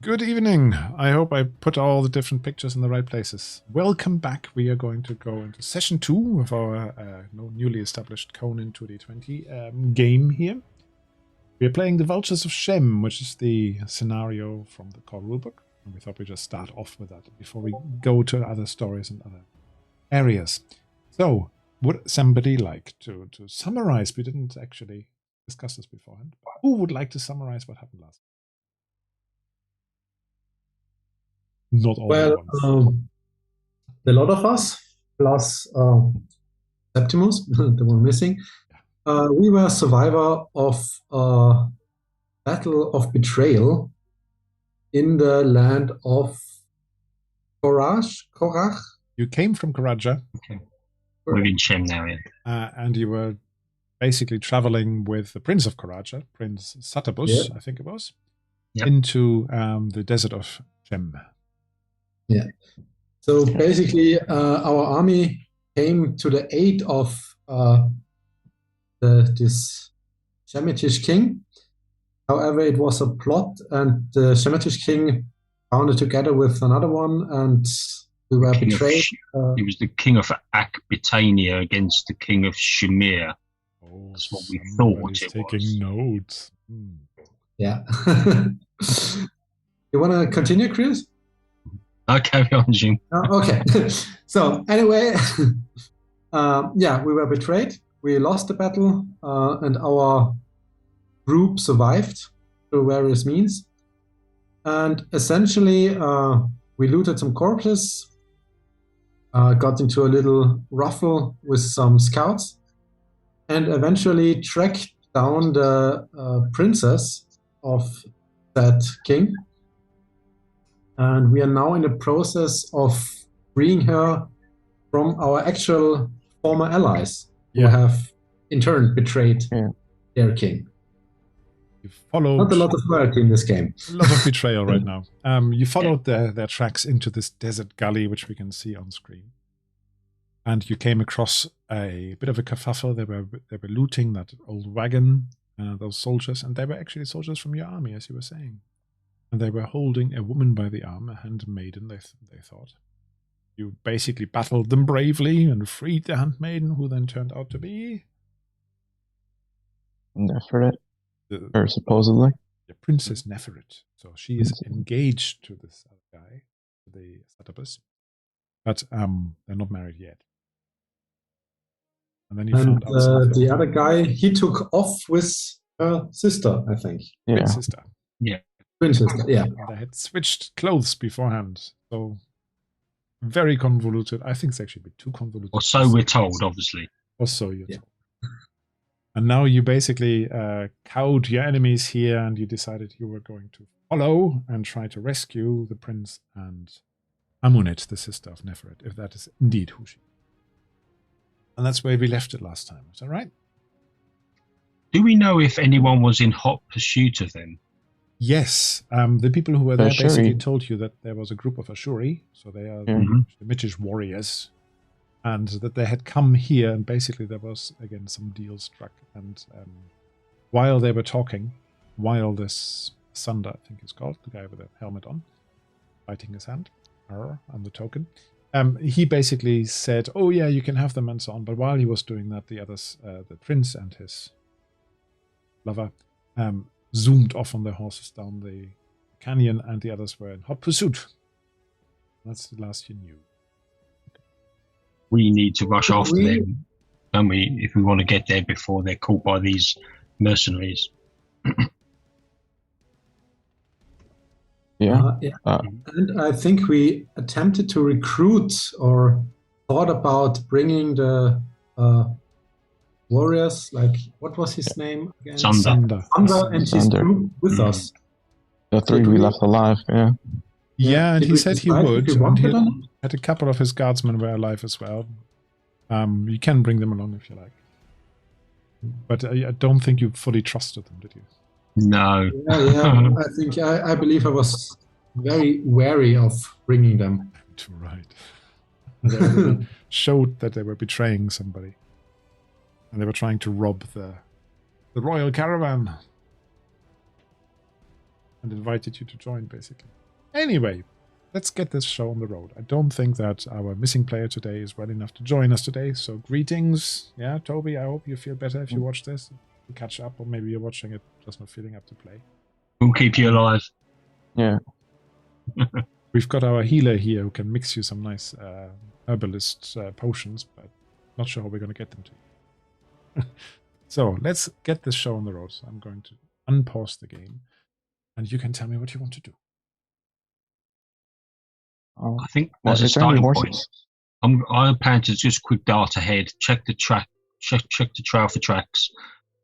Good evening. I hope I put all the different pictures in the right places. Welcome back. We are going to go into session 2 of our newly established Conan 2D20 game here. We are playing the Vultures of Shem, which is the scenario from the core rulebook. And we thought we'd just start off with that before we go to other stories and other areas. So, would somebody like to summarize? We didn't actually discuss this beforehand. Who would like to summarize what happened last? Not all well, a lot of us, plus Septimus, the one missing, we were survivor of a battle of betrayal in the land of Korach. You came from Karaja. Okay. We're in Shem now, yeah. And you were basically traveling with the Prince of Karaja, Prince Satabus, I think it was, into the desert of Shem. Yeah. So basically, our army came to the aid of this Shemitish king. However, it was a plot, and the Shemitish king found together with another one, and we were betrayed. He was the king of Akbitania against the king of Shamir. Oh, that's what we thought it taking was. Notes. Yeah. You want to continue, Chris? I'll carry on, Jim. Okay. So anyway, we were betrayed. We lost the battle, and our group survived through various means. And essentially, we looted some corpses, got into a little ruffle with some scouts, and eventually tracked down the princess of that king. And we are now in the process of freeing her from our actual former allies who have in turn betrayed their king. You followed not a lot of loyalty in this game. A lot of betrayal right now. You followed their tracks into this desert gully, which we can see on screen. And you came across a bit of a kerfuffle. They were looting that old wagon, those soldiers, and they were actually soldiers from your army, as you were saying. And they were holding a woman by the arm, a handmaiden, they thought. You basically battled them bravely and freed the handmaiden, who then turned out to be... Neferet, or supposedly. The Princess Neferet. So she is engaged to this other guy, the Satabus. But they're not married yet. And then you found out the other guy, he took off with her sister, I think. Yeah. Big sister. Yeah. Princess, yeah. And they had switched clothes beforehand. So very convoluted. I think it's actually a bit too convoluted. Or so we're told, obviously. Or so you're told. And now you basically cowed your enemies here, and you decided you were going to follow and try to rescue the prince and Amunet, the sister of Neferet, if that is indeed who she is. And that's where we left it last time. Is that right? Do we know if anyone was in hot pursuit of them? Yes, the people who were there basically told you that there was a group of Ashuri, so they are the Shemitish warriors, and that they had come here, and basically there was, again, some deal struck. And while they were talking, while this Sunder, I think he's called, the guy with the helmet on, biting his hand, and the token, he basically said, oh yeah, you can have them and so on. But while he was doing that, the others, the prince and his lover, zoomed off on their horses down the canyon, and the others were in hot pursuit. That's the last you knew. We need to rush after them, don't we, if we want to get there before they're caught by these mercenaries. And I think we attempted to recruit or thought about bringing the warriors, like, what was his name again? Sunder and his group with us. The three we left alive, Yeah, and he said he would. And he had a couple of his guardsmen were alive as well. You can bring them along if you like. But I don't think you fully trusted them, did you? No. Yeah. I believe I was very wary of bringing them. Right. They really showed that they were betraying somebody. And they were trying to rob the royal caravan. and invited you to join, basically. Anyway, let's get this show on the road. I don't think that our missing player today is well enough to join us today, so greetings. Yeah, Toby, I hope you feel better if you watch this. You catch up, or maybe you're watching it just not feeling up to play. We'll keep you alive. Yeah. We've got our healer here who can mix you some nice herbalist potions, but not sure how we're going to get them to you. So let's get this show on the road. So I'm going to unpause the game, and you can tell me what you want to do. I think as a starting point, I plan to just quick dart ahead, check the track, check the trail for tracks,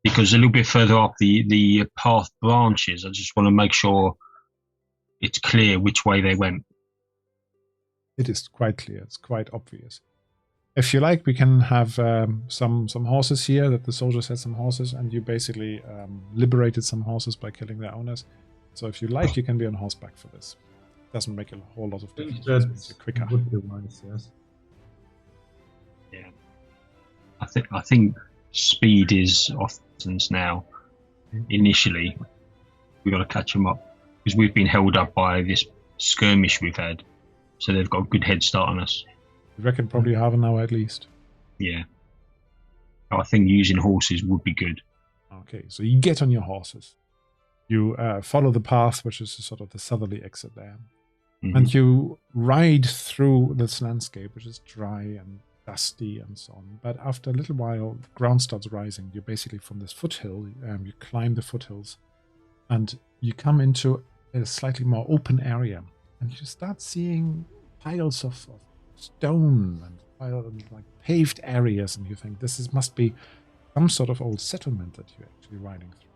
because a little bit further up the path branches. I just want to make sure it's clear which way they went. It is quite clear. It's quite obvious. If you like, we can have some horses here, that the soldiers had some horses, and you basically liberated some horses by killing their owners. So if you like, you can be on horseback for this. Doesn't make a whole lot of difference. It makes it quicker. Would be wise, yes. Yeah, I think speed is off now. Initially, we got to catch them up because we've been held up by this skirmish we've had, so they've got a good head start on us. I reckon probably half an hour at least. Yeah, I think using horses would be good. Okay, so you get on your horses. You follow the path, which is sort of the southerly exit there. Mm-hmm. And you ride through this landscape, which is dry and dusty and so on. But after a little while, the ground starts rising. You're basically from this foothill. You climb the foothills, and you come into a slightly more open area. And you start seeing piles of stone and like paved areas. And you think this must be some sort of old settlement that you're actually riding through.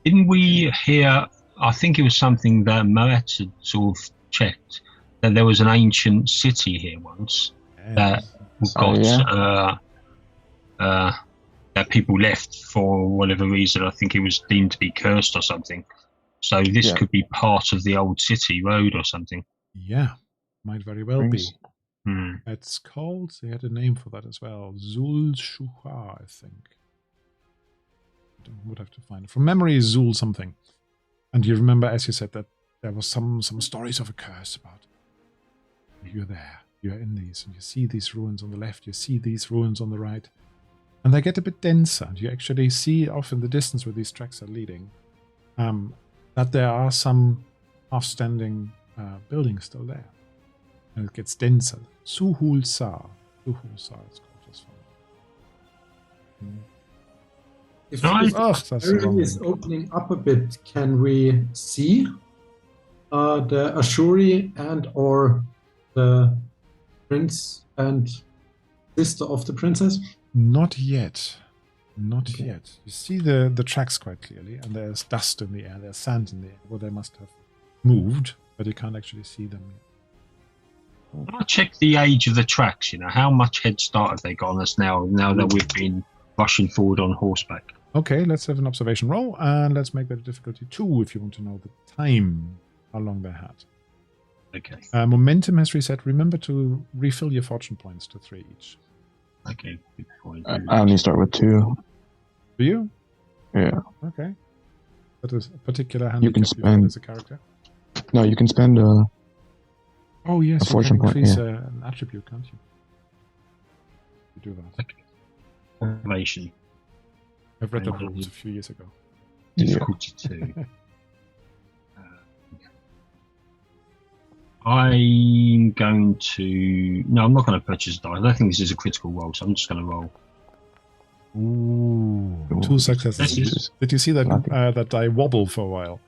Didn't we hear, I think it was something that Moet had sort of checked, that there was an ancient city here once that got that people left for whatever reason. I think it was deemed to be cursed or something. So this could be part of the old city road or something. Yeah, might very well be. It's called, they had a name for that as well, Zul Shuha, I think. Would have to find it. From memory, Zul something. And you remember, as you said, that there was some stories of a curse about it. You're there. You're in these. And you see these ruins on the left. You see these ruins on the right. And they get a bit denser. And you actually see off in the distance where these tracks are leading that there are some half-standing buildings still there. And it gets denser. Suhul Sa. Suhul Sa, it's called as well. If the area is opening up a bit, can we see the Ashuri and or the prince and sister of the princess? Not yet. Not yet. You see the tracks quite clearly, and there's dust in the air, there's sand in the air. Well, they must have moved, but you can't actually see them yet. I'll check the age of the tracks, how much head start have they got on us now that we've been rushing forward on horseback. Okay, let's have an observation roll, and let's make that a difficulty 2 if you want to know the time, how long they had. Okay. Momentum has reset. Remember to refill your fortune points to 3 each. Okay. I only start with 2. Do you? Yeah. Okay. That is a particular handicap you can spend as a character. No, you can spend a yes, a fortune you can increase point, an attribute, can't you? You do that. Okay. Formation. I've read the rules a few years ago. Difficulty 2. I'm going to... No, I'm not going to purchase a die. I don't think this is a critical roll, so I'm just going to roll. Ooh, 2 successes. Did you see that that die wobble for a while?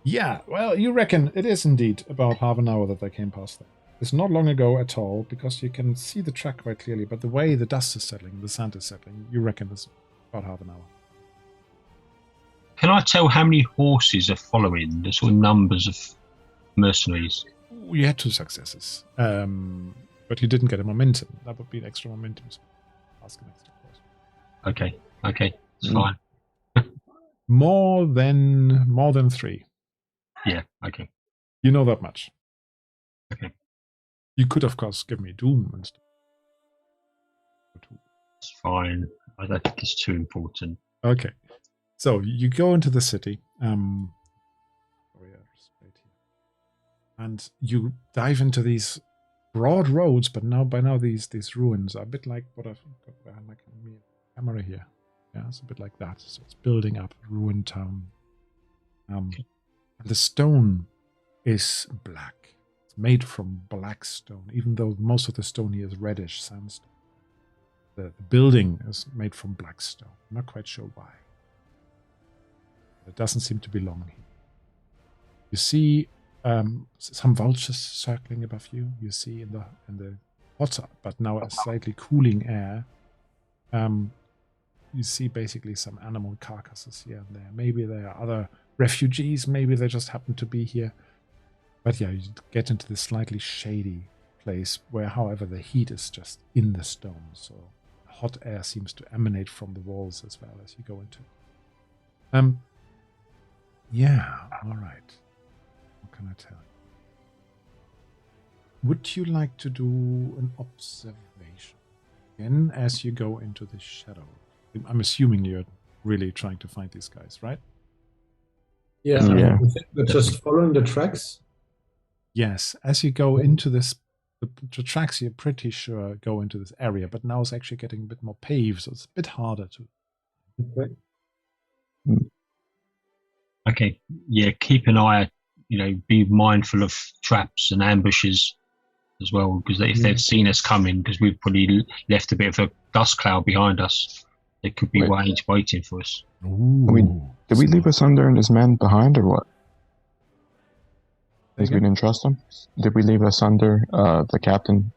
Yeah, well, you reckon it is indeed about half an hour that they came past there. It's not long ago at all, because you can see the track quite clearly, but the way the dust is settling, the sand is settling, you reckon it's about half an hour. Can I tell how many horses are following, the sort of numbers of mercenaries? You had 2 successes, but you didn't get a momentum. That would be an extra momentum. So ask an extra question. Okay, it's fine. More than 3. Yeah, okay. You know that much. Okay. You could, of course, give me Doom instead. It's fine. I don't think it's too important. Okay. So you go into the city. And you dive into these broad roads, but by now these ruins are a bit like what I've got behind my camera here. Yeah, it's a bit like that. So it's building up a ruined town. The stone is black. It's made from black stone, even though most of the stone here is reddish sandstone. The building is made from black stone. I'm not quite sure why. It doesn't seem to belong here. You see some vultures circling above you. You see in the hotter, but now a slightly cooling air. You see basically some animal carcasses here and there. Maybe there are other refugees. Maybe they just happen to be here. But yeah, you get into this slightly shady place where, however, the heat is just in the stone. So hot air seems to emanate from the walls as well as you go into it. Yeah, all right. What can I tell you? Would you like to do an observation again as you go into the shadow? I'm assuming you're really trying to find these guys, right? Yeah, I think we're just following the tracks. Yes, as you go into this, the tracks you're pretty sure go into this area, but now it's actually getting a bit more paved, so it's a bit harder to. Okay. Okay, yeah, keep an eye, be mindful of traps and ambushes as well, because if they've seen us coming, because we've probably left a bit of a dust cloud behind us, they could be waiting for us. Did we leave Asunder and his men behind, or what? Because we didn't trust them? Did we leave Asunder, the captain?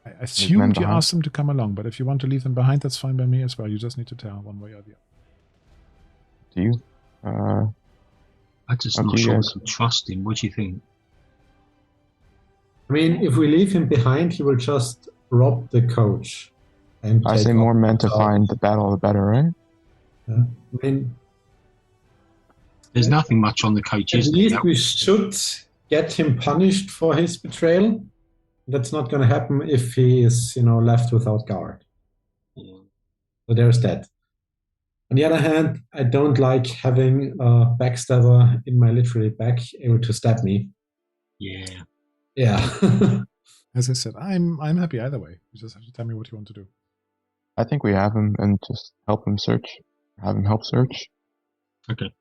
I assumed you asked them to come along, but if you want to leave them behind, that's fine by me as well. You just need to tell one way or the other. Do you? I'm just not sure we can trust him. What do you think? I mean, if we leave him behind, he will just rob the coach. And I say more men to find the battle, the better, right? Yeah. I mean, there's nothing much on the coach. At least we should get him punished for his betrayal. That's not going to happen if he is, left without guard. Yeah. So there's that. On the other hand, I don't like having a backstabber in my literary back able to stab me. Yeah. Yeah. As I said, I'm happy either way. You just have to tell me what you want to do. I think we have him and just help him search. Have him help search. Okay.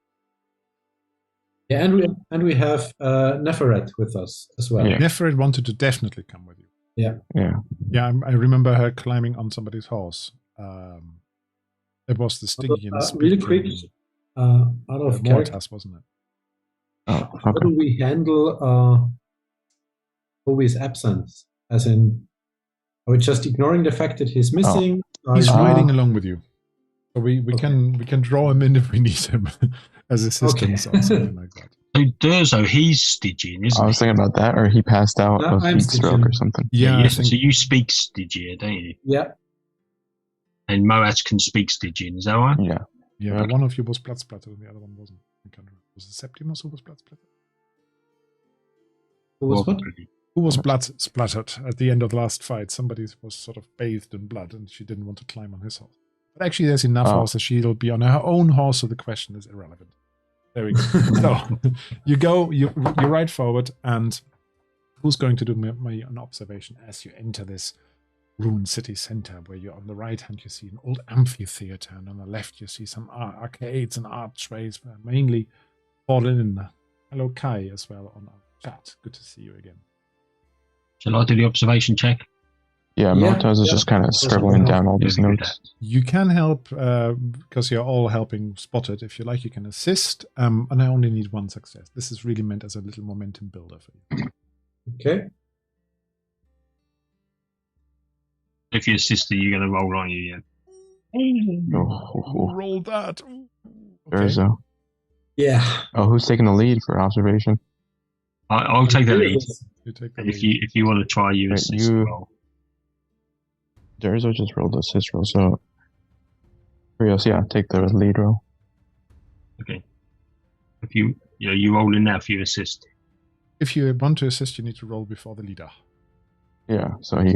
Yeah, and we have Neferet with us as well. Yeah. Neferet wanted to definitely come with you. Yeah. Yeah, I remember her climbing on somebody's horse. It was the Stingy and the really quick, out of character, wasn't it? How do we handle Toby's absence? As in, are we just ignoring the fact that he's missing? He's riding along with you. So we can draw him in if we need him as assistance or something like that. So Durzo, he's Stygian, isn't he? I was thinking about that, or he passed out of heat stroke or something. Yeah, so you speak Stygian, don't you? Yeah. And Moat can speak Stygian, is that right? Yeah. Yeah, but one of you was blood splattered and the other one wasn't. I can't remember. Was it Septimus who was blood splattered? Who was what? Who was blood splattered at the end of the last fight? Somebody was sort of bathed in blood and she didn't want to climb on his horse. But actually there's enough horses. She'll be on her own horse, so the question is irrelevant. There we go. So you ride forward, and who's going to do an observation as you enter this ruined city center, where you're on the right hand you see an old amphitheater, and on the left you see some arcades and archways, mainly fallen in. Hello Kai as well on our chat. Good to see you again. Shall I do the observation check? Yeah, Motaz is just kind of scribbling down all these notes. You can help, because you're all helping spot it. If you like, you can assist, and I only need one success. This is really meant as a little momentum builder for you. Okay. If you assist, you're going to roll on you, Roll that. There's a... Yeah. Oh, who's taking the lead for observation? I'll take the lead. You take the lead. lead. If you want to try, you assist roll. Derzo just rolled assist roll, so Rios, take the lead roll. Okay. If you roll in now if you assist. If you want to assist, you need to roll before the leader. Yeah, so he...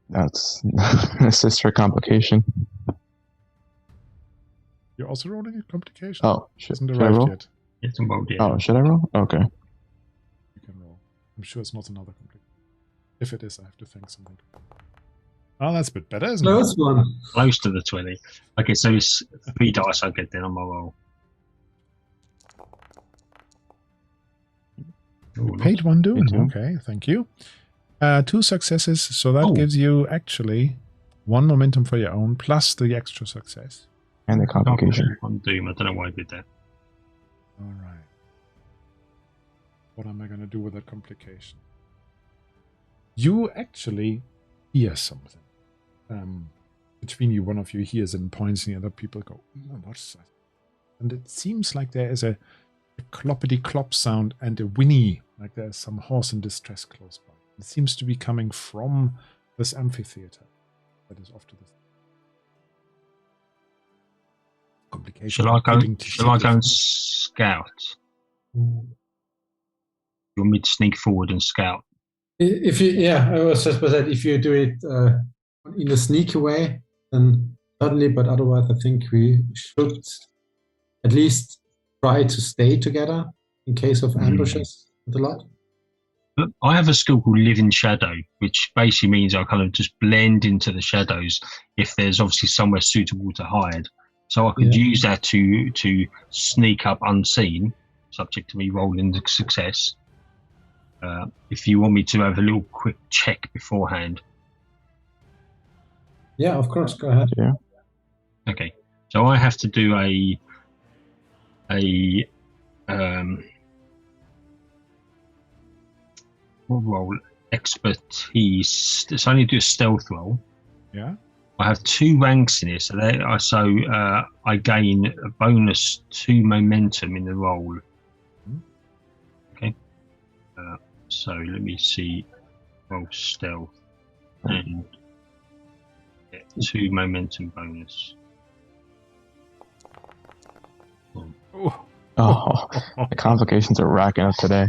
That's assist for complication. You're also rolling a complication? Oh, Hasn't should I arrived roll? yet. It's about yeah. Oh, should I roll? Okay. You can roll. I'm sure it's not another complication. If it is, I have to thank someone. Oh, that's a bit better, isn't Close it? one. Close to the 20. Okay, so it's 3 dice I get then on my roll. You paid 1 doom. Okay, thank you. 2 successes, so that gives you actually 1 momentum for your own, plus the extra success. And the complication. On doom, I don't know why I did that. All right. What am I going to do with that complication? You actually hear something. Between you, one of you hears and points, and the other people go, oh, what's that? And it seems like there is a cloppity-clop sound and a whinny, like there's some horse in distress close by. It seems to be coming from this amphitheater that is off to the complication. Shall I go and scout? You want me to sneak forward and scout? If you, I was just about that. If you do it in a sneaky way, then certainly. But otherwise, I think we should at least try to stay together in case of ambushes with a lot. I have a skill called Live in Shadow, which basically means I kind of just blend into the shadows if there's obviously somewhere suitable to hide. So I could use that to sneak up unseen, subject to me rolling the success. If you want me to have a little quick check beforehand. Yeah, of course. Go ahead. Yeah. Okay. So I have to do roll expertise. So I need to do a stealth roll. Yeah. I have 2 ranks in it, so I gain a bonus 2 momentum in the roll. Okay. So let me see. Roll stealth and get 2 momentum bonus. Oh, the complications are racking up today.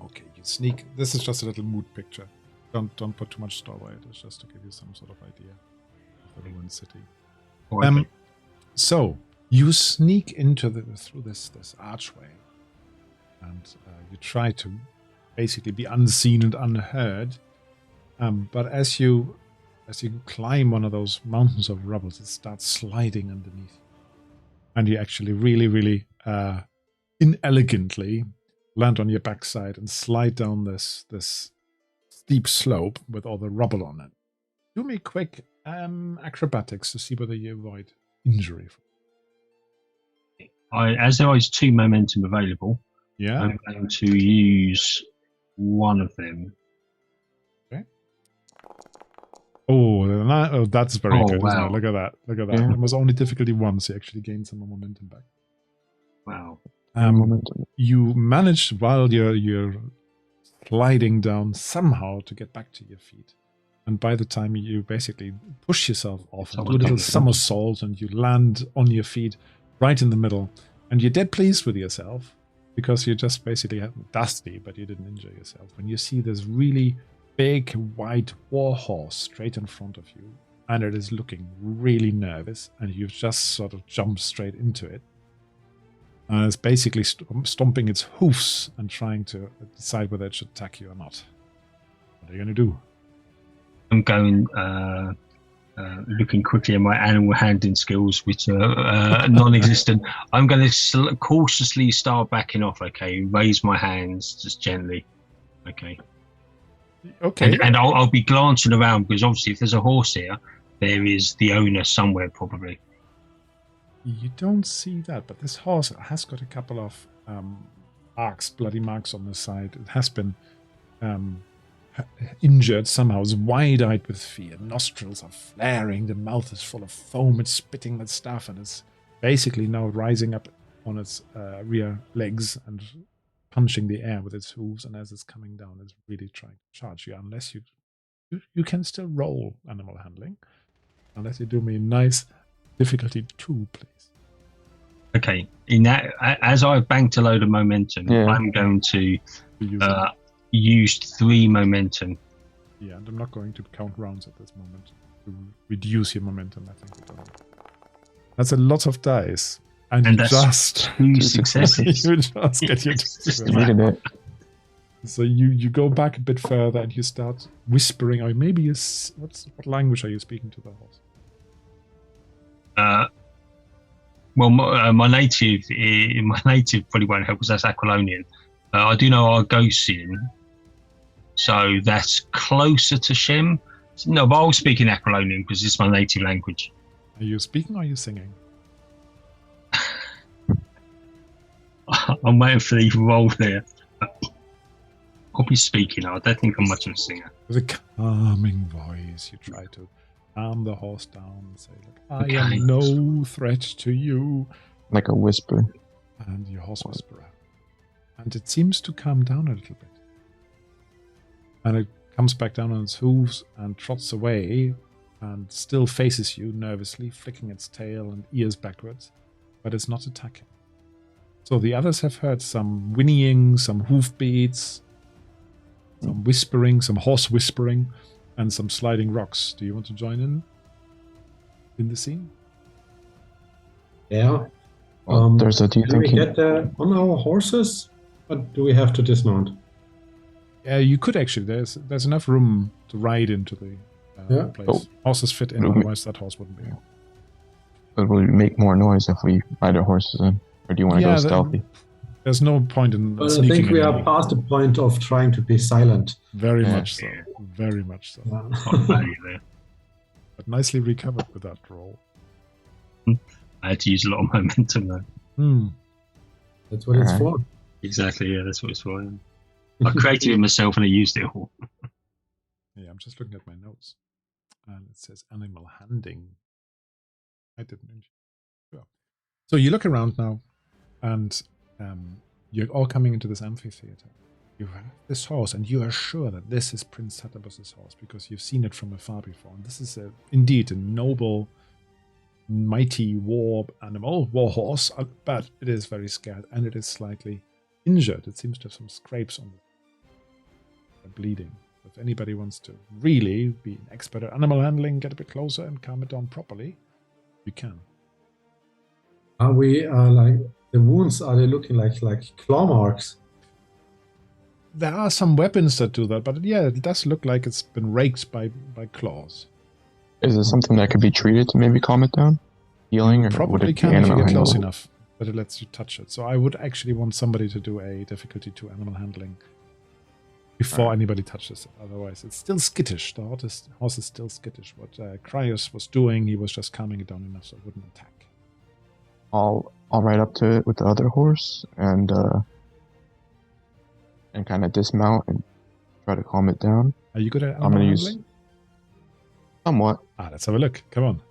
Okay, you sneak. This is just a little mood picture. Don't put too much store by it. It's just to give you some sort of idea of the ruined city. Okay. So you sneak into through this archway, and you try to basically be unseen and unheard. But as you climb one of those mountains of rubble, it starts sliding underneath, and you actually really inelegantly land on your backside and slide down this steep slope with all the rubble on it. Do me quick acrobatics to see whether you avoid injury. As there is 2 momentum available, I'm going to use one of them. Okay. Oh, that's very good. Wow. Isn't it? Look at that. Yeah. It was only difficulty 1, so you actually gained some momentum back. Wow. You managed, while you're sliding down, somehow to get back to your feet. And by the time you basically push yourself off and do a little somersault, and you land on your feet right in the middle, and you're dead pleased with yourself because you just basically had dusty, but you didn't injure yourself. When you see this really big white war horse straight in front of you, and it is looking really nervous, and you've just sort of jumped straight into it. It's basically stomping its hoofs and trying to decide whether it should attack you or not. What are you going to do? I'm going, looking quickly at my animal handling skills, which are non-existent. I'm going to cautiously start backing off, okay? Raise my hands just gently, okay? Okay. And I'll be glancing around, because obviously if there's a horse here, there is the owner somewhere probably. You don't see that, but this horse has got a couple of bloody marks on the side. It has been injured somehow. It's wide-eyed with fear. Nostrils are flaring. The mouth is full of foam. It's spitting that stuff, and it's basically now rising up on its rear legs and punching the air with its hooves. And as it's coming down, it's really trying to charge you. Unless you can still roll animal handling, unless you do me a nice difficulty 2, please. Okay, in that, as I've banked a load of momentum, I'm going to use 3 momentum. Yeah, and I'm not going to count rounds at this moment. to reduce your momentum. I think that's a lot of dice, and you just 2 successes. you just get your So you go back a bit further and you start whispering, or maybe what language are you speaking to the horse? Well, my native probably won't help because that's Aquilonian. I do know Argosian, so that's closer to Shem. No, but I'll speak in Aquilonian because it's my native language. Are you speaking or are you singing? I'm waiting for the roll there. I'll be speaking. I don't think I'm much of a singer. With a calming voice, you try to calm the horse down and say, "Look, I am no threat to you." Like a whisper. And your horse whisperer. And it seems to calm down a little bit. And it comes back down on its hooves and trots away and still faces you nervously, flicking its tail and ears backwards, but it's not attacking. So the others have heard some whinnying, some hoofbeats, some whispering, some horse whispering, and some sliding rocks. Do you want to join in the scene? Yeah. Well, do we get there on our horses, or do we have to dismount? Yeah, you could actually. There's enough room to ride into the place. Oh. Horses fit in, otherwise that horse wouldn't be here. But will we make more noise if we ride our horses in? Or do you want to go stealthy? There's no point in sneaking. I think we are past the point of trying to be silent. Very much so. Very much so. Yeah. But nicely recovered with that roll. I had to use a lot of momentum though. That's what it's for. Exactly, yeah, that's what it's for. I created it myself and I used it all. Yeah, I'm just looking at my notes. And it says animal handling. I didn't. Sure. So you look around now, and you're all coming into this amphitheater. You have this horse, and you are sure that this is Prince Tatabus's horse because you've seen it from afar before. And this is indeed a noble, mighty war horse, but it is very scared and it is slightly injured. It seems to have some scrapes on it, bleeding. If anybody wants to really be an expert at animal handling, get a bit closer and calm it down properly, you can. Are we like the wounds? Are they looking like claw marks? There are some weapons that do that, but yeah, it does look like it's been raked by claws. Is it something that could be treated to maybe calm it down? Healing? Or probably can if you get close enough that it lets you touch it. So I would actually want somebody to do a difficulty 2 animal handling before anybody touches it. Otherwise, it's still skittish. The horse is still skittish. What Cryos was doing, he was just calming it down enough so it wouldn't attack. I'll ride up to it with the other horse and kind of dismount and try to calm it down. Are you good at animal handling? Somewhat. Let's have a look. Come on.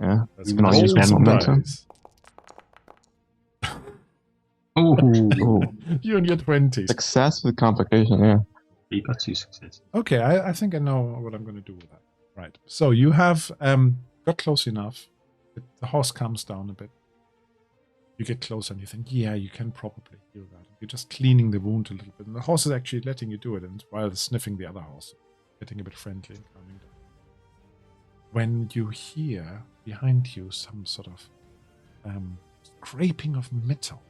Yeah. Let's use momentum. Ooh. You and your 20s. Success with complication, yeah. You got 2 successes. Okay, I think I know what I'm going to do with that. Right. So you have got close enough. The horse calms down a bit. You get closer and you think, yeah, you can probably heal that. You're just cleaning the wound a little bit. And the horse is actually letting you do it, and while sniffing the other horse, getting a bit friendly and calming down. When you hear behind you some sort of scraping of metal.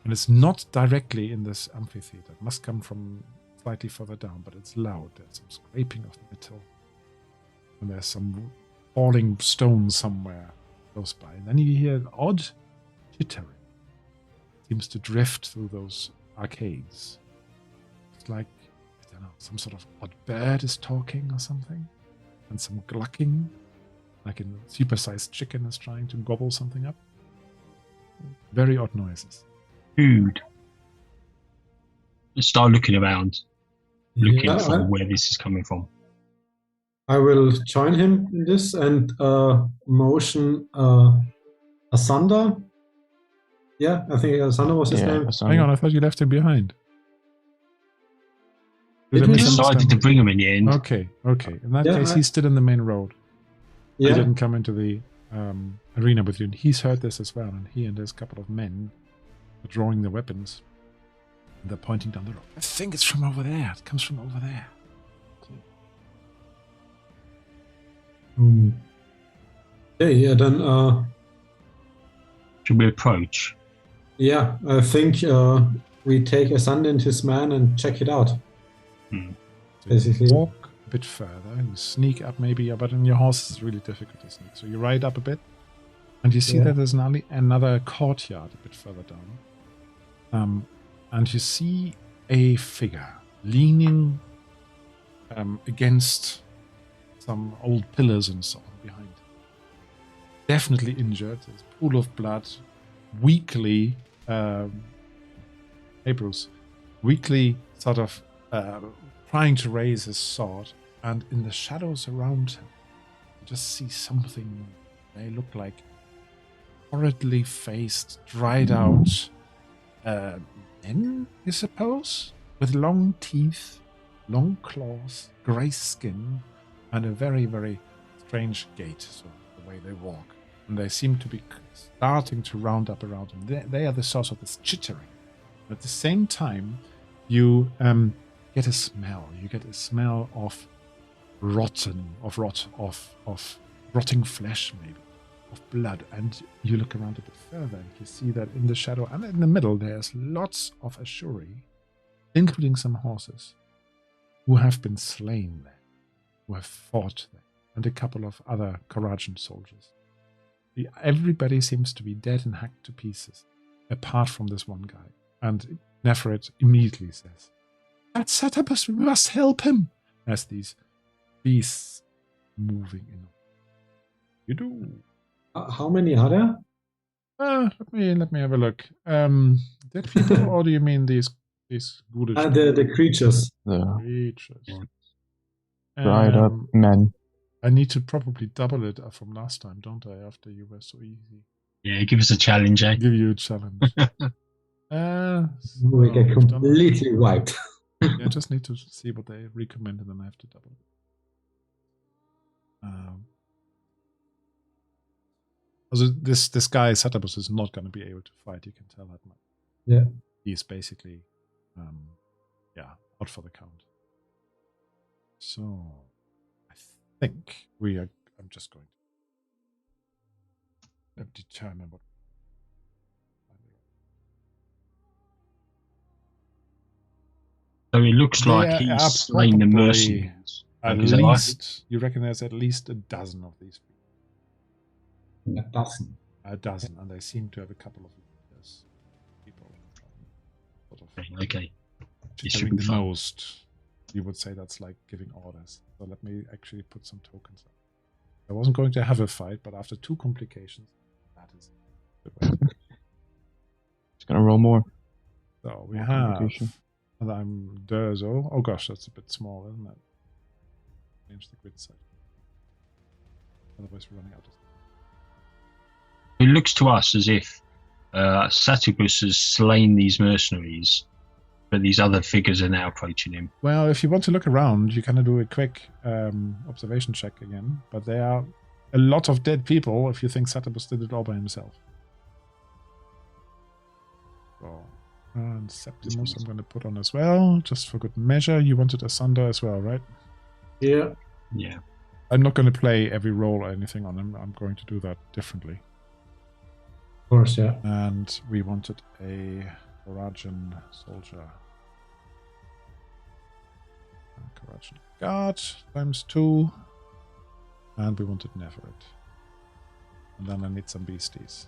And it's not directly in this amphitheater. It must come from slightly further down, but it's loud. There's some scraping of metal. And there's some falling stones somewhere close by. And then you hear an odd chittering. It seems to drift through those arcades. It's like, I don't know, some sort of odd bird is talking or something. And some glucking, like a supersized chicken is trying to gobble something up. Very odd noises. Food. Start looking around, looking for where this is coming from. I will join him in this and motion Asander. Yeah, I think Asander was his name. Asander. Hang on, I thought you left him behind. We decided to bring him in the end. Okay. In that case, he's still in the main road. Yeah. He didn't come into the arena with you. And he's heard this as well. And he and his couple of men are drawing their weapons. And they're pointing down the road. I think it's from over there. It comes from over there. Okay, yeah, then should we approach? Yeah, I think we take Ascend and his man and check it out. So basically, walk a bit further and sneak up maybe, but in your horse it's really difficult to sneak. So you ride up a bit, and you see that there's another courtyard a bit further down. And you see a figure leaning against some old pillars and so on behind. Definitely injured. There's a pool of blood. Weakly, Bruce, weakly sort of trying to raise his sword, and in the shadows around him, you just see something. They look like horridly faced, dried out men, you suppose, with long teeth, long claws, grey skin, and a very, very strange gait, so the way they walk. And they seem to be starting to round up around him. They are the source of this chittering. At the same time, you get a smell. You get a smell of rotting flesh, maybe, of blood. And you look around a bit further, and you see that in the shadow and in the middle, there's lots of Ashuri, including some horses, who have been slain there, who have fought there, and a couple of other Karajan soldiers. Everybody seems to be dead and hacked to pieces, apart from this one guy. And Neferet immediately says, "That's Satabus, we must help him," as these beasts moving in. You do. How many are there? Let me have a look. Dead people, or do you mean these ghoulish? The creatures. The creatures. Dried up men. I need to probably double it from last time, don't I? After you were so easy. Yeah, give us a challenge, eh? Give you a challenge. We get completely wiped. I just need to see what they recommend, and then I have to double it. Also, this guy Satabus is not going to be able to fight. You can tell that much. Yeah, he's basically, out for the count. So, I think we are. I'm just going to determine what. So it looks like he's slain the mercenaries. At least, you reckon there's at least a dozen of these people? A dozen, and they seem to have a couple of people. Okay. Doing the most, you would say that's like giving orders. So let me actually put some tokens up. I wasn't going to have a fight, but after 2 complications, that is Just gonna roll more. So we have, and I'm Durzo. Oh gosh, that's a bit small, isn't it? Change the grid size. Otherwise, we're running out of. It looks to us as if Satubus has slain these mercenaries, but these other figures are now approaching him. Well, if you want to look around, you kind of do a quick observation check again. But there are a lot of dead people if you think Satubus did it all by himself. So, and Septimus I'm going to put on as well, just for good measure. You wanted Asunder as well, right? Yeah. Yeah. I'm not going to play every role or anything on him. I'm going to do that differently. Of course, yeah. And we wanted a Karajan soldier. Karajan guard ×2. And we wanted Neferet. And then I need some beasties.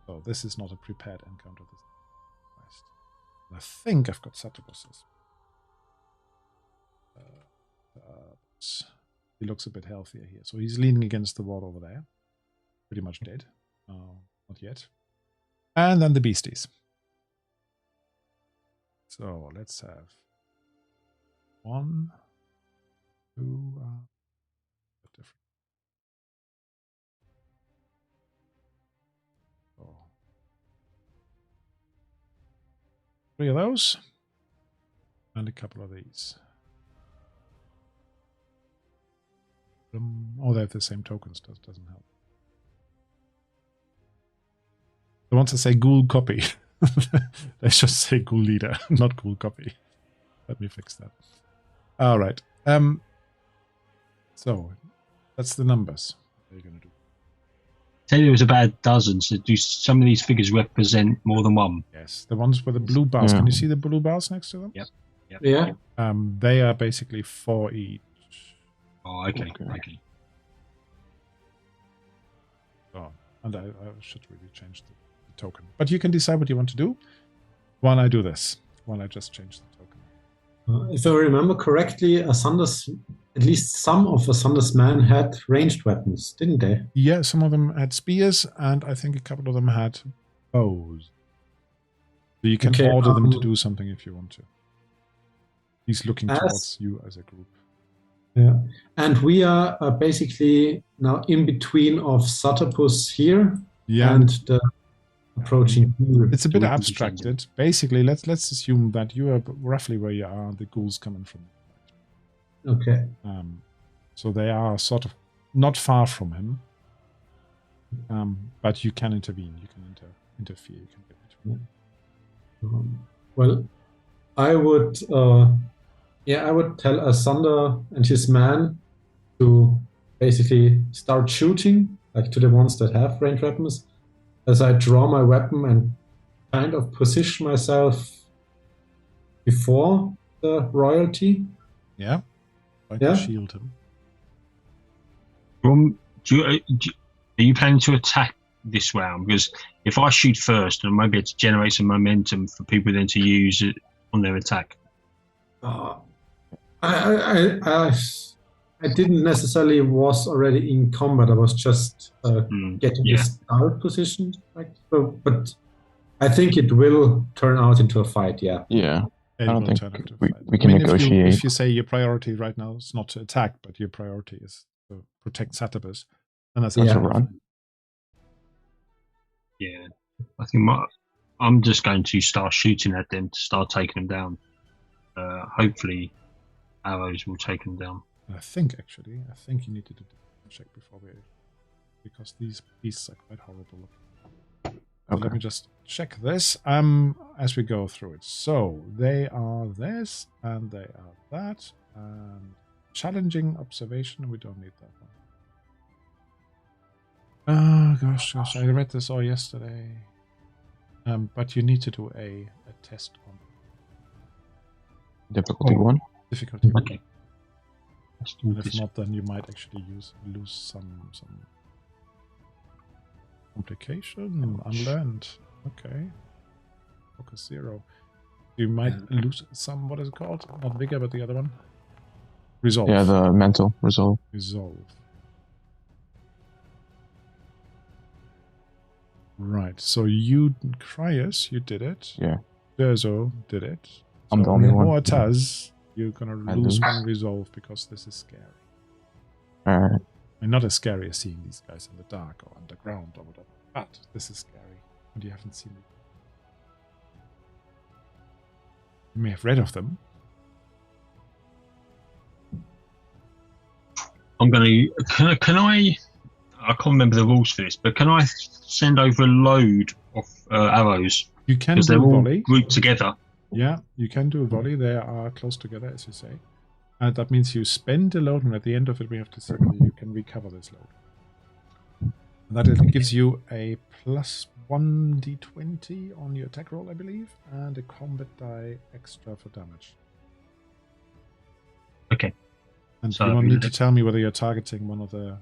So this is not a prepared encounter. This I think I've got Satubus's. He looks a bit healthier here. So he's leaning against the wall over there. Pretty much dead. Not yet. And then the beasties. So let's have 1, 2, different. So 3 of those. And a couple of these. Oh, they have the same tokens. Doesn't help. The ones that say ghoul copy. They should say ghoul leader, not ghoul copy. Let me fix that. All right. So That's the numbers. What are you going to do? Tell you it was about a dozen. So do some of these figures represent more than one? Yes, the ones with the blue bars. Can you see the blue bars next to them? Yep. Yeah. They are basically 4 each. Oh, okay. Oh, and I should really change the token. But you can decide what you want to do while I do this. While I just change the token. If I remember correctly, at least some of Asander's men had ranged weapons, didn't they? Yeah, some of them had spears, and I think a couple of them had bows. So you can order them to do something if you want to. He's looking towards you as a group. Yeah, and we are basically now in between of Satapus here and the approaching. It's a bit abstracted. Basically, let's assume that you are roughly where you are. The ghouls coming from. Okay. So they are sort of not far from him, but you can intervene. You can interfere. You can get between. Well, I would tell Asander and his man to basically start shooting, like to the ones that have ranged weapons, as I draw my weapon and kind of position myself before the royalty. Yeah. I can shield him. Are you planning to attack this round? Because if I shoot first, I might be able to generate some momentum for people then to use it on their attack. I didn't necessarily was already in combat. I was just getting the start position. But I think it will turn out into a fight. Yeah. Yeah. I don't think we can negotiate. If you say your priority right now is not to attack, but your priority is to protect Satapus, then that's a run. Yeah, I think I'm just going to start shooting at them to start taking them down. Hopefully, arrows will take them down. I think you need to do a check before because these beasts are quite horrible. Okay. Let me just check this as we go through it. So they are this and they are that. And challenging observation, we don't need that one. Oh gosh, I read this all yesterday. But you need to do a test on difficulty 1. Difficulty 1. Okay. And if not, then you might actually lose some complication. Unlearned. Okay. Focus 0. You might lose some. What is it called? Not vigor, but the other one. Resolve. Yeah, the mental resolve. Resolve. Right. So you, Cryus, you did it. Yeah. Derzo did it. I'm the only one. Mortaz, you're gonna lose one resolve because this is scary. Alright. And not as scary as seeing these guys in the dark or underground or whatever. But this is scary, and you haven't seen it. You may have read of them. I'm gonna. Can I can't remember the rules for this, but can I send over a load of arrows? You can do a volley. Grouped together. Yeah, you can do a volley. They are close together, as you say. And that means you spend a load, and at the end of it, we have to see whether you can recover this load. And that gives you a +1 d20 on your attack roll, I believe, and a combat die extra for damage. Okay. And so you won't need to tell me whether you're targeting one of the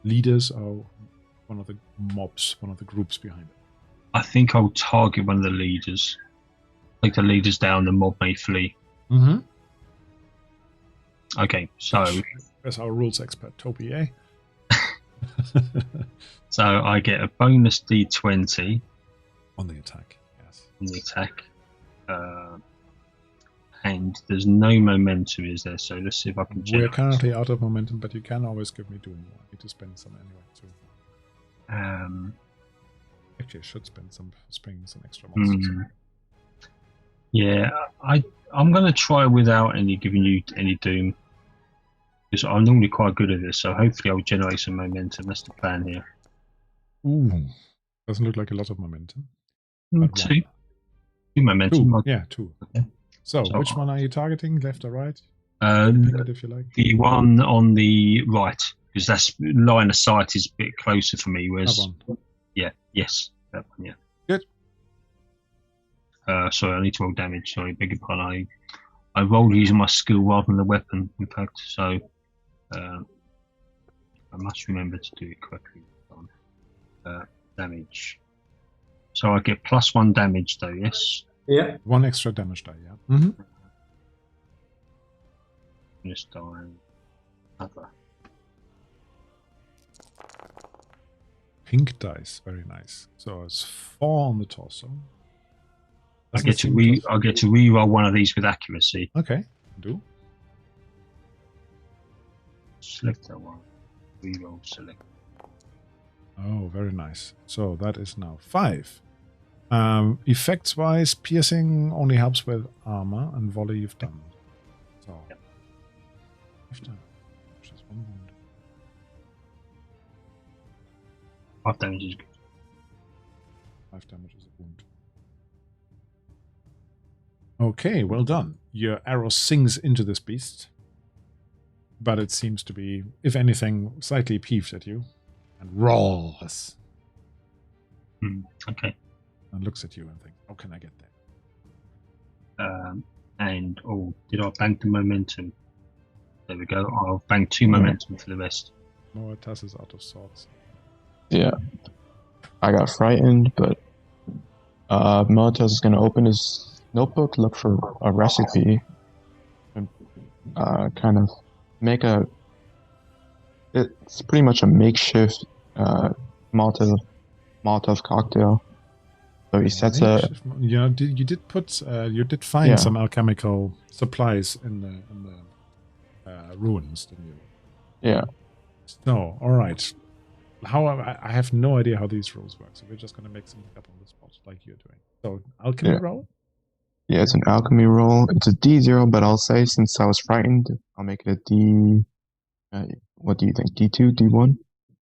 leaders or one of the mobs, one of the groups behind it. I think I'll target one of the leaders. Take the leaders down, the mob may flee. Mm-hmm. Okay, so... That's our rules expert, Toby, eh? So I get a bonus d20. On the attack, yes. On the attack. And there's no momentum, is there? So let's see if I can generate. We're currently out of momentum, but you can always give me Doom. I need to spend some anyway, too. Actually, I should spend some extra monsters. Yeah, I'm going to try without giving you any Doom. Because I'm normally quite good at this, so hopefully I'll generate some momentum. That's the plan here. Ooh, doesn't look like a lot of momentum. Two momentum. 2. Yeah, 2. Okay. So, which one are you targeting, left or right? If you like. The one on the right. because that's line of sight is a bit closer for me. Whereas, that one. yeah, yes, that one, yeah. Good. Sorry, I need to roll damage. Sorry, beg your pardon. I rolled using my skill rather than the weapon, in fact. So I must remember to do it correctly. Damage. So I get +1 damage, though. Yes. Yeah. 1 extra damage die. Yeah. Mm-hmm. This die. Other. Pink dice, very nice. So it's 4 on the torso. I get to re-roll one of these with accuracy. Okay, do. Select that one. Re-roll, select. Oh, very nice. So that is now 5. Effects-wise, piercing only helps with armor, and volley you've done. So yep. You've done. Just 1 wound. 5 damage is good. 5 damage is a wound. Okay, well done. Your arrow sings into this beast, but it seems to be, if anything, slightly peeved at you, and roars. Okay. And looks at you and thinks, how can I get there? And, did I bank the momentum? There we go. I'll bank 2 momentum for the rest. Moatas is out of sorts. Yeah. I got frightened, but Moatas is going to open his notebook, look for a recipe, and kind of make it's pretty much a makeshift Molotov cocktail. So he sets you did find some alchemical supplies in the ruins, didn't you? Yeah. So, all right. I have no idea how these rules work, so we're just going to make something up on the spot like you're doing. So, alchemy roll? Yeah, it's an alchemy roll. It's a D0, but I'll say since I was frightened, I'll make it a D... what do you think? D2? D1?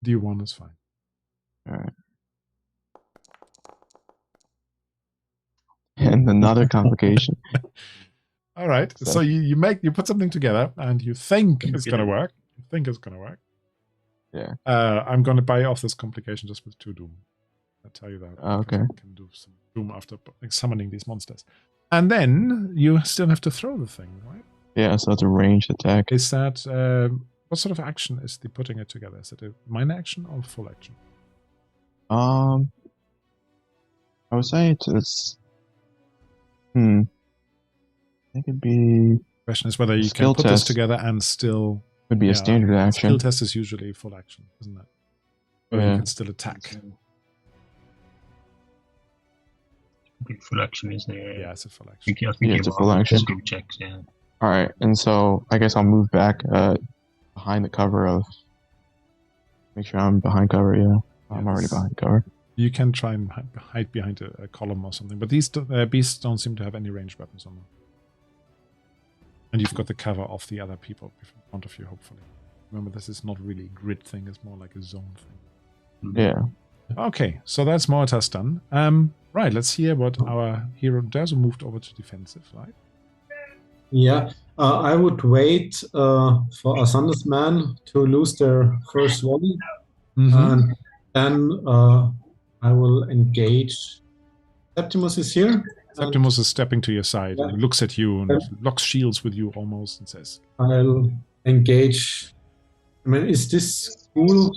D1 is fine. Alright. And another complication. All right. So you put something together and you think it's going to work. Yeah. I'm going to buy off this complication just with 2 doom. I'll tell you that. Okay. I can do some doom after summoning these monsters. And then you still have to throw the thing, right? Yeah, so it's a ranged attack. Is that... what sort of action is the putting it together? Is it a minor action or full action? I would say it's I think it'd be... Question is whether you can put this together and still... Would be a standard action. Skill test is usually full action, isn't it? Where you can still attack. Full action, isn't it? Yeah, it's a full action. I think it's a full action. Good checks, yeah. Alright, and so I guess I'll move back behind the cover of... Make sure I'm behind cover, yeah. I'm already behind cover. You can try and hide behind a column or something, but these beasts don't seem to have any ranged weapons on them. And you've got the cover of the other people in front of you, hopefully. Remember, this is not really a grid thing, it's more like a zone thing. Yeah. Okay, so that's Moatas done. Right, let's hear what our hero does. Moved over to defensive, right? Yeah, I would wait for Asanda's men to lose their first volley. And then I will engage. Septimus is here. Septimus is stepping to your side and looks at you and locks shields with you almost and says, I'll engage. I mean, is this school,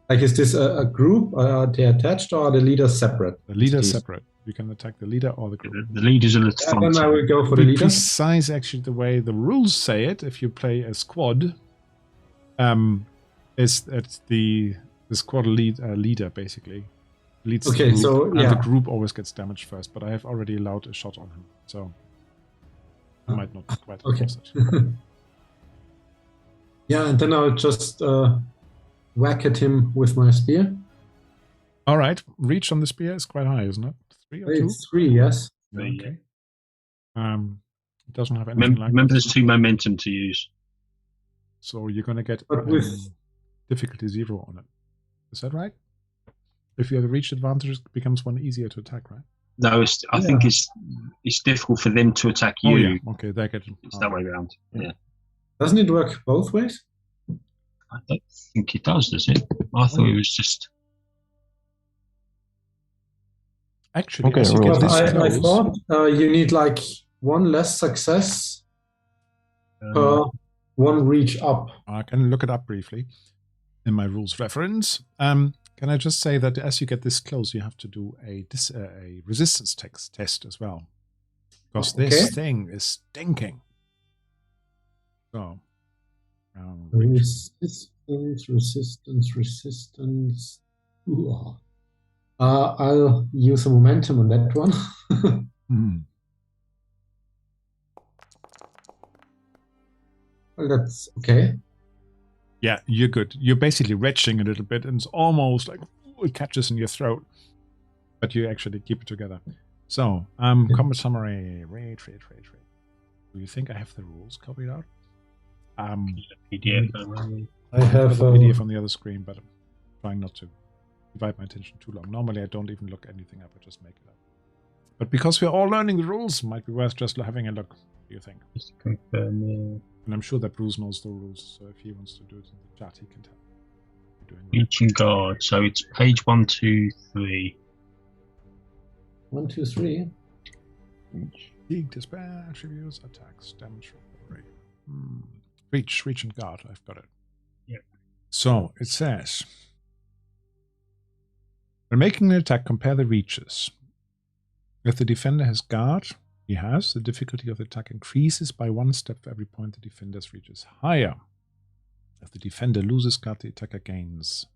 like, is this a group? Are they attached or are the leaders separate? The leader's separate. You can attack the leader or the group. The leaders are the front. Then I will go for the leader. Precise, actually, the way the rules say it, if you play a squad, is that the squad leader basically leads the group, and the group always gets damaged first, but I have already allowed a shot on him, so I might not quite force it. Yeah, and then I'll just whack at him with my spear. All right, reach on the spear is quite high, isn't it? 3 or 2? It's 3, yes. Okay. It doesn't have anything like remember, there's 2 momentum to use. So you're going to get difficulty 0 on it. Is that right? If you have a reach advantage, it becomes 1 easier to attack, right? No, I think it's difficult for them to attack you. Oh, yeah. Okay, they get it's that way around. Yeah. Doesn't it work both ways? I don't think it does it? I thought it was just... Actually, as you get this I close... thought you need like one less success per one reach up. I can look it up briefly in my rules reference. Can I just say that as you get this close, you have to do a resistance test as well. Because this thing is stinking. So, resistance. Ooh. I'll use a momentum on that one. Well, that's okay. Yeah, you're good. You're basically retching a little bit, and it's almost like it catches in your throat, but you actually keep it together. So, combat summary. Wait. Do you think I have the rules copied out? PDF. I have a PDF on the other screen, but I'm trying not to divide my attention too long. Normally, I don't even look anything up. I just make it up. But because we're all learning the rules, it might be worth just having a look. What do you think? Just to confirm, yeah. And I'm sure that Bruce knows the rules, so if he wants to do it in the chat, he can tell. Reach and guard. So it's page 1, 2, 3. 1, 2, 3. League dispatch, reviews, attacks, damage recovery. Reach and guard. I've got it. Yeah. So it says, when making an attack, compare the reaches. If the defender has guard, the difficulty of the attack increases by 1 step for every point the defender's reach is higher. If the defender loses guard, the attacker gains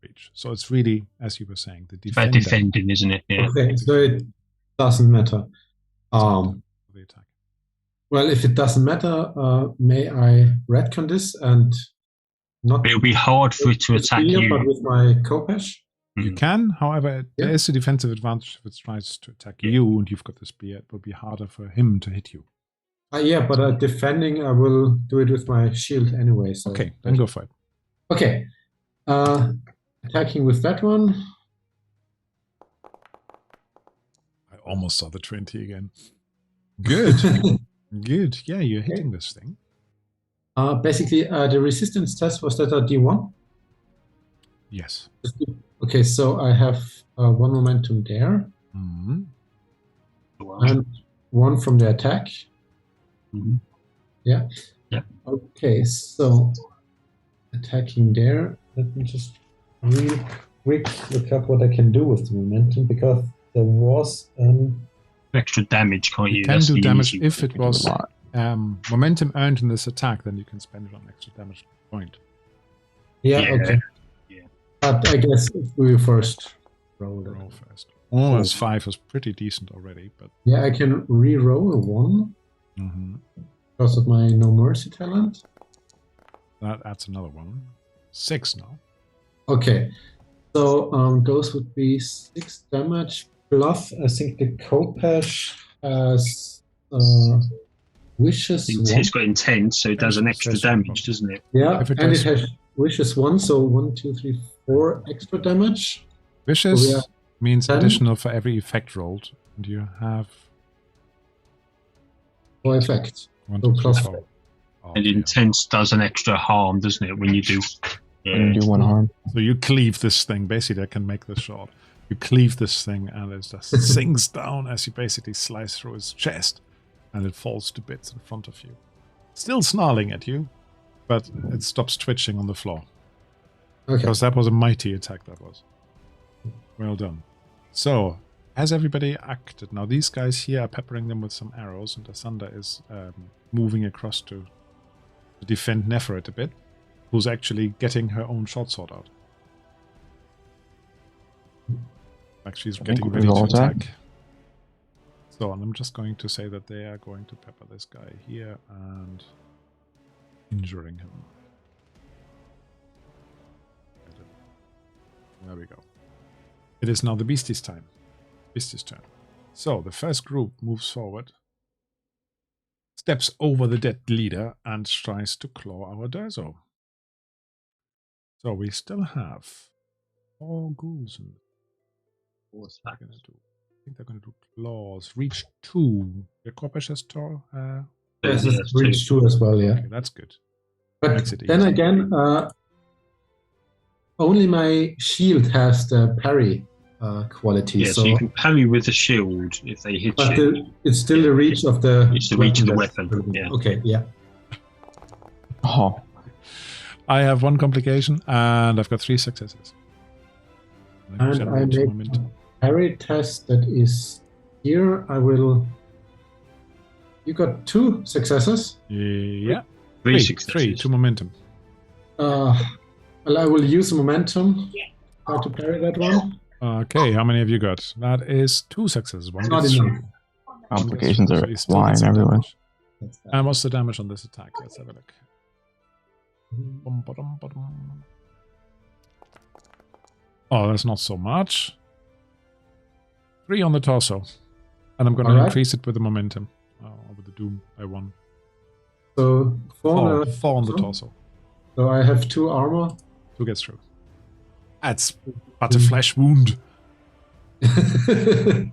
reach. So it's really, as you were saying, the defender. By defending, isn't it? Yeah. Okay, so it doesn't matter. The attack. Well, if it doesn't matter, may I retcon this and not... It'll be hard for it to attack you. But with my Khopesh? You can, however, there is a defensive advantage if it tries to attack you and you've got the spear. It will be harder for him to hit you. Yeah, but defending, I will do it with my shield anyway. So okay, then go for it. Okay. Attacking with that one. I almost saw the 20 again. Good. Good. Yeah, you're hitting this thing. Basically, the resistance test was that a D1? Yes. Okay, so I have 1 momentum there. And 1 from the attack. Yeah. Okay, so attacking there. Let me just real quick look up what I can do with the momentum, because there was extra damage, can't you? You can do damage if it was momentum earned in this attack, then you can spend it on extra damage point. Yeah, okay. Yeah. But I guess we first roll first. Oh, that's 5 was pretty decent already, but yeah, I can re-roll a 1 because of my No Mercy talent. That adds another 1. 6 now. Okay, so those would be 6 damage plus. I think the Khopesh has wishes. It's got intense, so it does an extra damage, doesn't it? Yeah, and it has wishes 1, so 1, 2, 3, 4 extra damage. Wishes so means 10. Additional for every effect rolled, and you have 4 effects. 1, 2, 3, 4. And intense does an extra harm, doesn't it? When you do, when you do 1 harm. So you cleave this thing. Basically, I can make this short. You cleave this thing, and it just sinks down as you basically slice through its chest, and it falls to bits in front of you. Still snarling at you, but it stops twitching on the floor. Okay. Because that was a mighty attack, that was. Well done. So, has everybody acted? Now, these guys here are peppering them with some arrows, and Asanda is moving across to defend Neferet a bit, who's actually getting her own short sword out. Like she's getting ready to attack. So, and I'm just going to say that they are going to pepper this guy here and injuring him. There we go. It is now the beastie's time. Beastie's turn. So the first group moves forward, steps over the dead leader, and tries to claw our Durzo. So we still have 4 ghouls in. What's that going to do? I think they're going to do claws. Reach 2. The Khopesh has yes, reach 2 as well, yeah. Okay, that's good. But then again, only my shield has the parry quality. Yeah, so you can parry with the shield if they hit you. It's still the reach of the. It's the reach of the weapon. Yeah. Okay. Yeah. Oh. I have one complication, and I've got 3 successes. And I make a parry test that is here. I will. You got 2 successes. Yeah. 3 successes. 3, 2 momentum. Well, I will use momentum. How to parry that one? Okay, how many have you got? That is 2 successes. One not gets enough. Complications are flying everywhere. And what's the damage on this attack? Let's have a look. Oh, that's not so much. 3 on the torso. And I'm going to increase it with the momentum. With the doom by 1. So 4 on the torso. So I have 2 armor. 2 gets through. That's but a flesh wound. I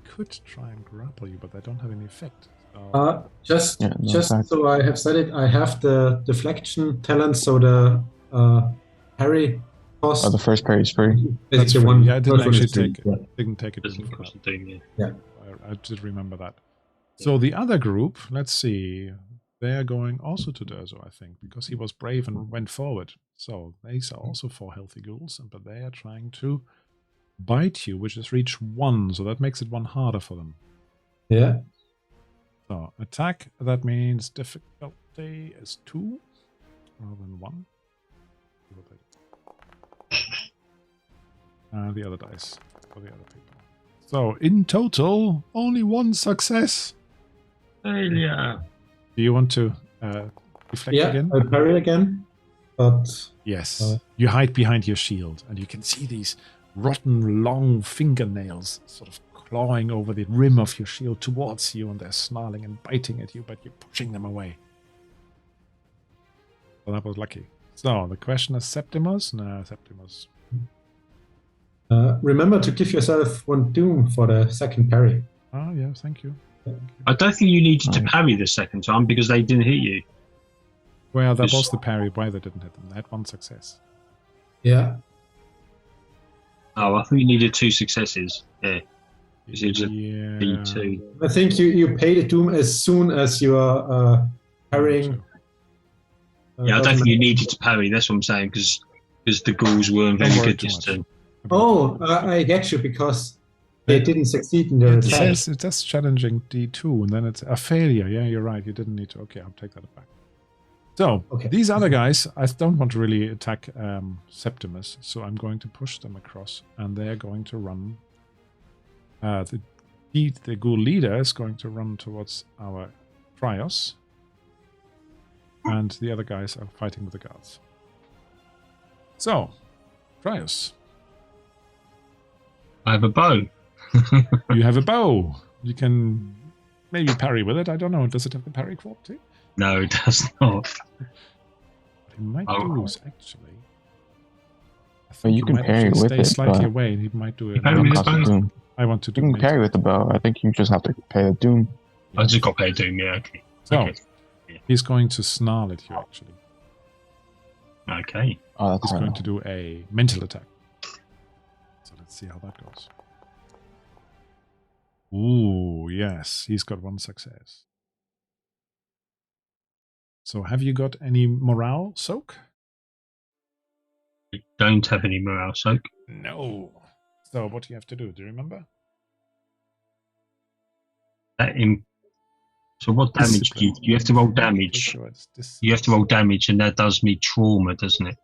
could try and grapple you, but I don't have any effect. So. Just so I have said it, I have the deflection talent, so the parry cost. Oh, the first parry is free. That's free. One. Yeah, I didn't actually take it. Yeah. Didn't take it. Yeah. I did remember that. So the other group, let's see, they are going also to Durzo, I think, because he was brave and went forward. So these are also 4 healthy ghouls, but they are trying to bite you, which is reach 1, so that makes it 1 harder for them. Yeah. So attack, that means difficulty is 2 rather than 1. The other dice for the other people. So in total, only 1 success. Failure. Do you want to deflect again? Yeah, I parry again. But yes, you hide behind your shield, and you can see these rotten, long fingernails sort of clawing over the rim of your shield towards you, and they're snarling and biting at you, but you're pushing them away. Well, that was lucky. So the question is Septimus? No, Septimus. Remember to give yourself 1 doom for the second parry. Oh, yeah, thank you. I don't think you needed to parry the second time because they didn't hit you. Well, that was the parry. Why they didn't hit them? They had 1 success. Yeah. Oh, I think you needed 2 successes. Yeah. It's a D2. I think you pay the doom as soon as you are parrying. Yeah, I don't think you needed to parry. That's what I'm saying, because the ghouls weren't very good this turn. Oh, I get you, because they didn't succeed in their attack. It says challenging D2, and then it's a failure. Yeah, you're right. You didn't need to. Okay, I'll take that back. So, these other guys, I don't want to really attack Septimus, so I'm going to push them across, and they're going to run. The ghoul leader is going to run towards our Trios, and the other guys are fighting with the guards. So, Trios. I have a bow. You have a bow. You can maybe parry with it. I don't know. Does it have the parry quality? No, it does not. What he might do is actually. Well, you can parry with it. Slightly away, and he might do it. I want to do. You can parry with the bow. I think you just have to pay a doom. I just got paid doom. Yeah. Okay. So he's going to snarl at you. Actually. Okay. Oh, that's he's going to do a mental attack. So let's see how that goes. Ooh, yes, he's got 1 success. So have you got any morale soak? I don't have any morale soak. No. So what do you have to do? Do you remember? So what damage do you have to roll damage? Sure you have to roll damage, and that does me trauma, doesn't it?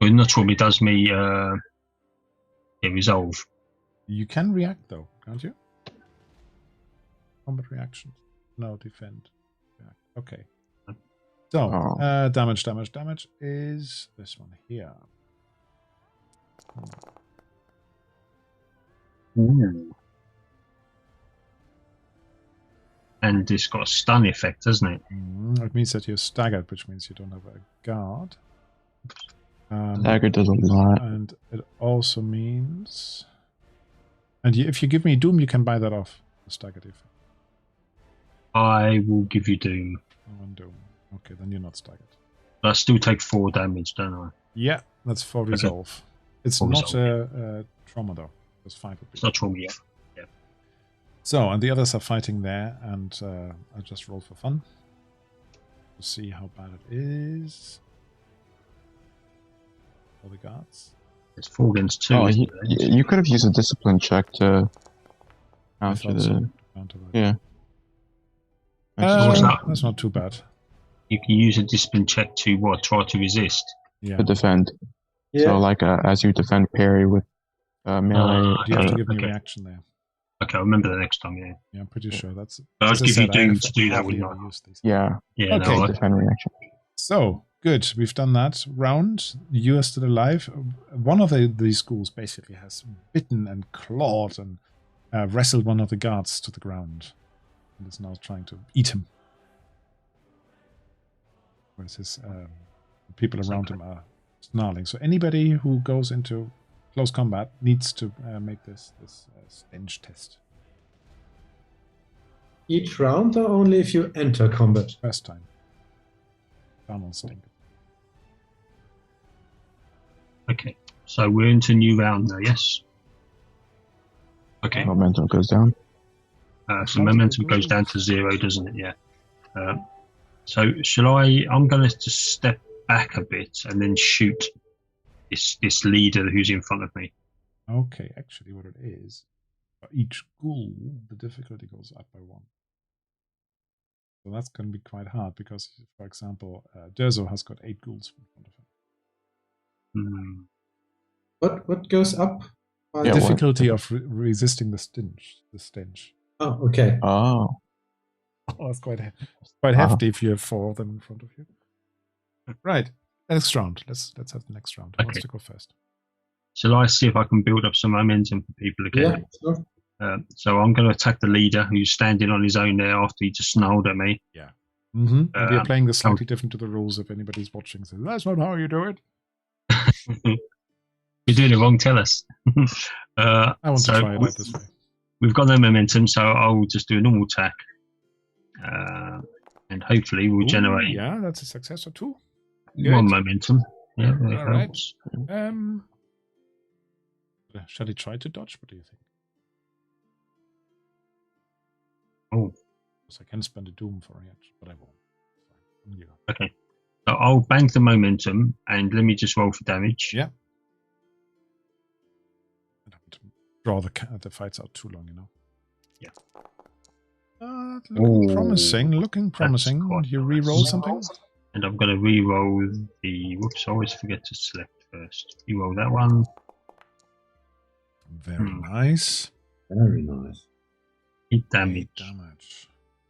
Well, not trauma, it does me resolve. You can react though, can't you? Combat reactions. No, defend. React. Okay. So, damage is this one here. Ooh. And it's got a stun effect, doesn't it? It means that you're staggered, which means you don't have a guard. Staggered does a lot. And it also means... And if you give me Doom, you can buy that off, the staggered effect. I will give you Doom. 1 Doom. Okay, then you're not staggered. But I still take 4 damage, don't I? Yeah, that's for resolve. It's for not resolve, a trauma though. It's 5 would be. It's not trauma yet. Yeah. So, and the others are fighting there, and I just roll for fun to see how bad it is for the guards. It's 4 against 2. Oh, you could have used a discipline check to counter the. So. Yeah. That's not too bad. You can use a discipline check to what? Try to resist. Yeah. To defend. Yeah. So, like, as you defend parry with melee. You have to give me a reaction there. Okay, I'll remember the next time. Yeah, I'm pretty sure that's. I'd give you Doom to do that, wouldn't I? Yeah. Yeah. Okay. No, Defend reaction. So good, we've done that round. You are still alive. One of these ghouls basically has bitten and clawed and wrestled one of the guards to the ground, and is now trying to eat him. Whereas his people around him are snarling. So anybody who goes into close combat needs to make this stench test. Each round, or only if you enter combat? First time. Down on stink. Okay, so we're into new round now, yes? Okay. Momentum goes down. So momentum goes down to 0, doesn't it? Yeah. So shall I'm going to just step back a bit and then shoot this leader who's in front of me. Okay, actually what it is, for each ghoul, the difficulty goes up by 1. So that's going to be quite hard because, for example, Durzo has got 8 ghouls in front of him. What goes up? The difficulty of resisting the stench. Oh, okay. Oh, it's quite hefty if you have 4 of them in front of you. Right, next round. Let's have the next round. Who wants to go first? Shall I see if I can build up some momentum for people again? Yeah, sure. So I'm going to attack the leader who's standing on his own there after he just snarled at me. Yeah. And we are playing this slightly different to the rules if anybody's watching. So that's not how you do it. You're doing it wrong, tell us. I want to try it out this way. We've got no momentum, so I'll just do a normal attack. And hopefully we'll generate... Yeah, that's a success or 2. 1 momentum. Yeah, all right. Shall he try to dodge? What do you think? Oh. Because I can spend a doom for it, but I won't. Yeah. Okay. So I'll bank the momentum and let me just roll for damage. Yeah. I don't draw the fights out too long, you know. Yeah. Looking promising. You re-roll something? And I'm going to re-roll the... Whoops, I always forget to select first. Re-roll that one. Very nice. Very nice. 8 damage. 8 damage.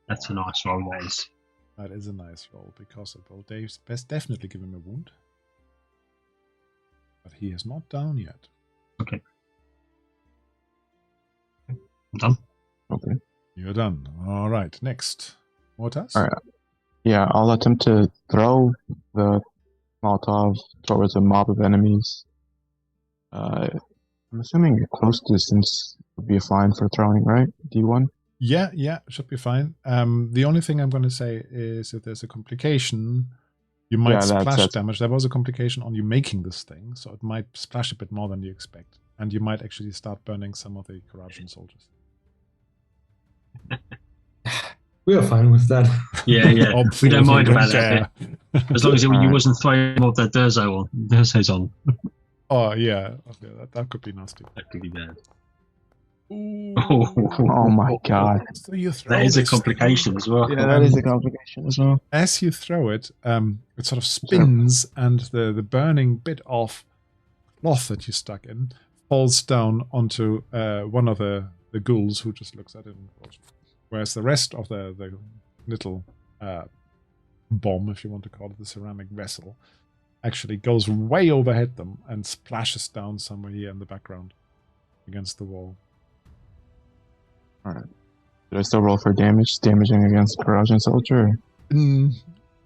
That's a nice roll, that is. That is a nice roll, because it will definitely give him a wound. But he is not down yet. Okay. I'm done. Okay. You're done. All right, next. Mortas? All right. Yeah, I'll attempt to throw the Molotov towards a mob of enemies. I'm assuming a close distance would be fine for throwing, right? D1? Yeah, should be fine. The only thing I'm going to say is if there's a complication, you might splash damage. There was a complication on you making this thing, so it might splash a bit more than you expect. And you might actually start burning some of the Karajan soldiers. We are fine with that. Yeah. We don't mind about that. Yeah. As long as you wasn't throwing what that Durzo's on. Oh, yeah. Okay, that could be nasty. That could be bad. Oh my god. So you throw that is a complication as well. Yeah, that is a complication as well. As you throw it, it sort of spins and the burning bit of cloth that you stuck in falls down onto one of the ghouls who just looks at it and goes. Whereas the rest of the little bomb, if you want to call it, the ceramic vessel, actually goes way overhead them and splashes down somewhere here in the background against the wall. Alright. Did I still roll for damage? Damaging against Karajan soldier?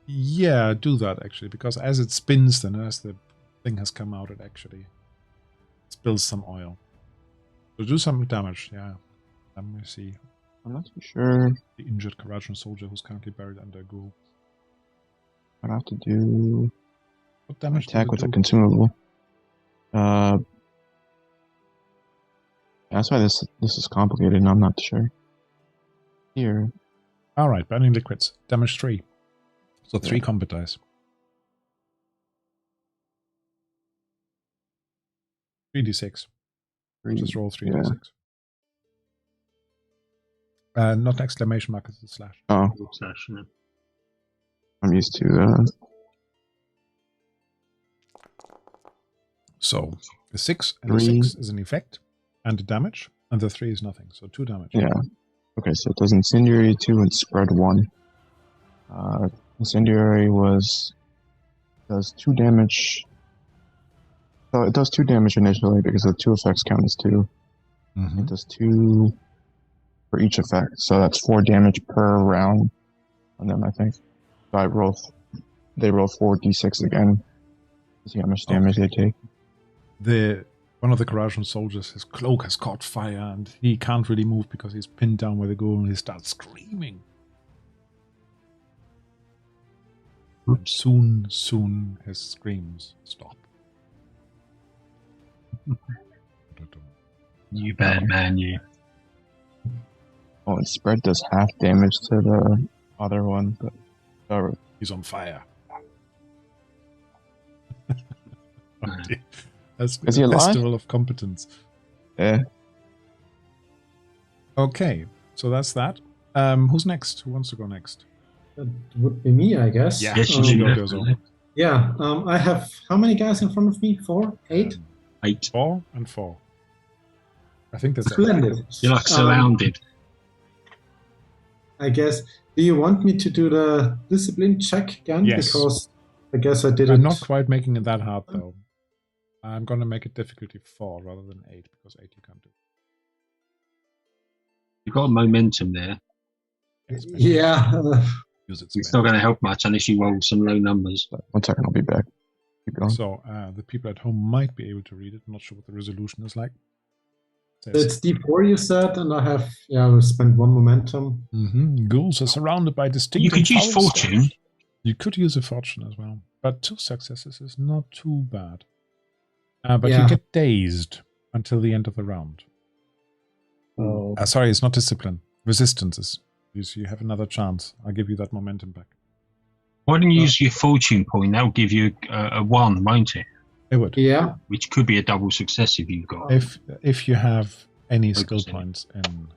Yeah, do that actually, because as it spins then, as the thing has come out, it actually spills some oil. So do some damage, yeah. Let me see. I'm not too sure. The injured Karajan soldier who's currently buried under a ghoul. I'd have to do What damage? Attack with a consumable. That's why this is complicated, and I'm not sure. Here. All right, burning liquids. Damage 3. So 3 combat dice. 3d6. Just roll 3d6. Not an exclamation mark, it's a slash. Oh. Slash, no. I'm used to that. So the 6 and the 6 is an effect and a damage, and the 3 is nothing. So 2 damage. Yeah. Okay, so it does incendiary 2 and spread 1. Incendiary does 2 damage. So it does 2 damage initially because the 2 effects count as 2. It does 2 for each effect, so that's 4 damage per round on them, I think. So they roll 4d6 again to see how much damage they take. One of the Karajan soldiers, his cloak has caught fire and he can't really move because he's pinned down where they go, and he starts screaming. And soon his screams stop. You bad man, you. Oh, and spread does half damage to the other one, but he's on fire. That's a festival of competence. Yeah. Okay, so that's that. Who's next? Who wants to go next? That would be me, I guess. Yeah, yeah. I have how many guys in front of me? 4? 8? 8. 4 and 4. I think that's splendid. You're like surrounded. I guess. Do you want me to do the discipline check again? Yes. Because I guess I did it. I'm not quite making it that hard though. I'm going to make it difficulty 4 rather than 8 because 8 you can't do. You've got momentum there. Yeah. It's not going to help much unless you roll some low numbers. 1 second, I'll be back. Keep going. So the people at home might be able to read it. I'm not sure what the resolution is like. It's D4 you said, and I have, we'll spend 1 momentum. Ghouls are surrounded by distinct. You could use fortune. Stuff. You could use a fortune as well, but 2 successes is not too bad. But you get dazed until the end of the round. Oh. Sorry, it's not discipline. Resistance is. You have another chance. I'll give you that momentum back. Why don't you use your fortune point? That will give you a 1, won't it? It would. Yeah. Which could be a double success if you've got. If you have any skill points in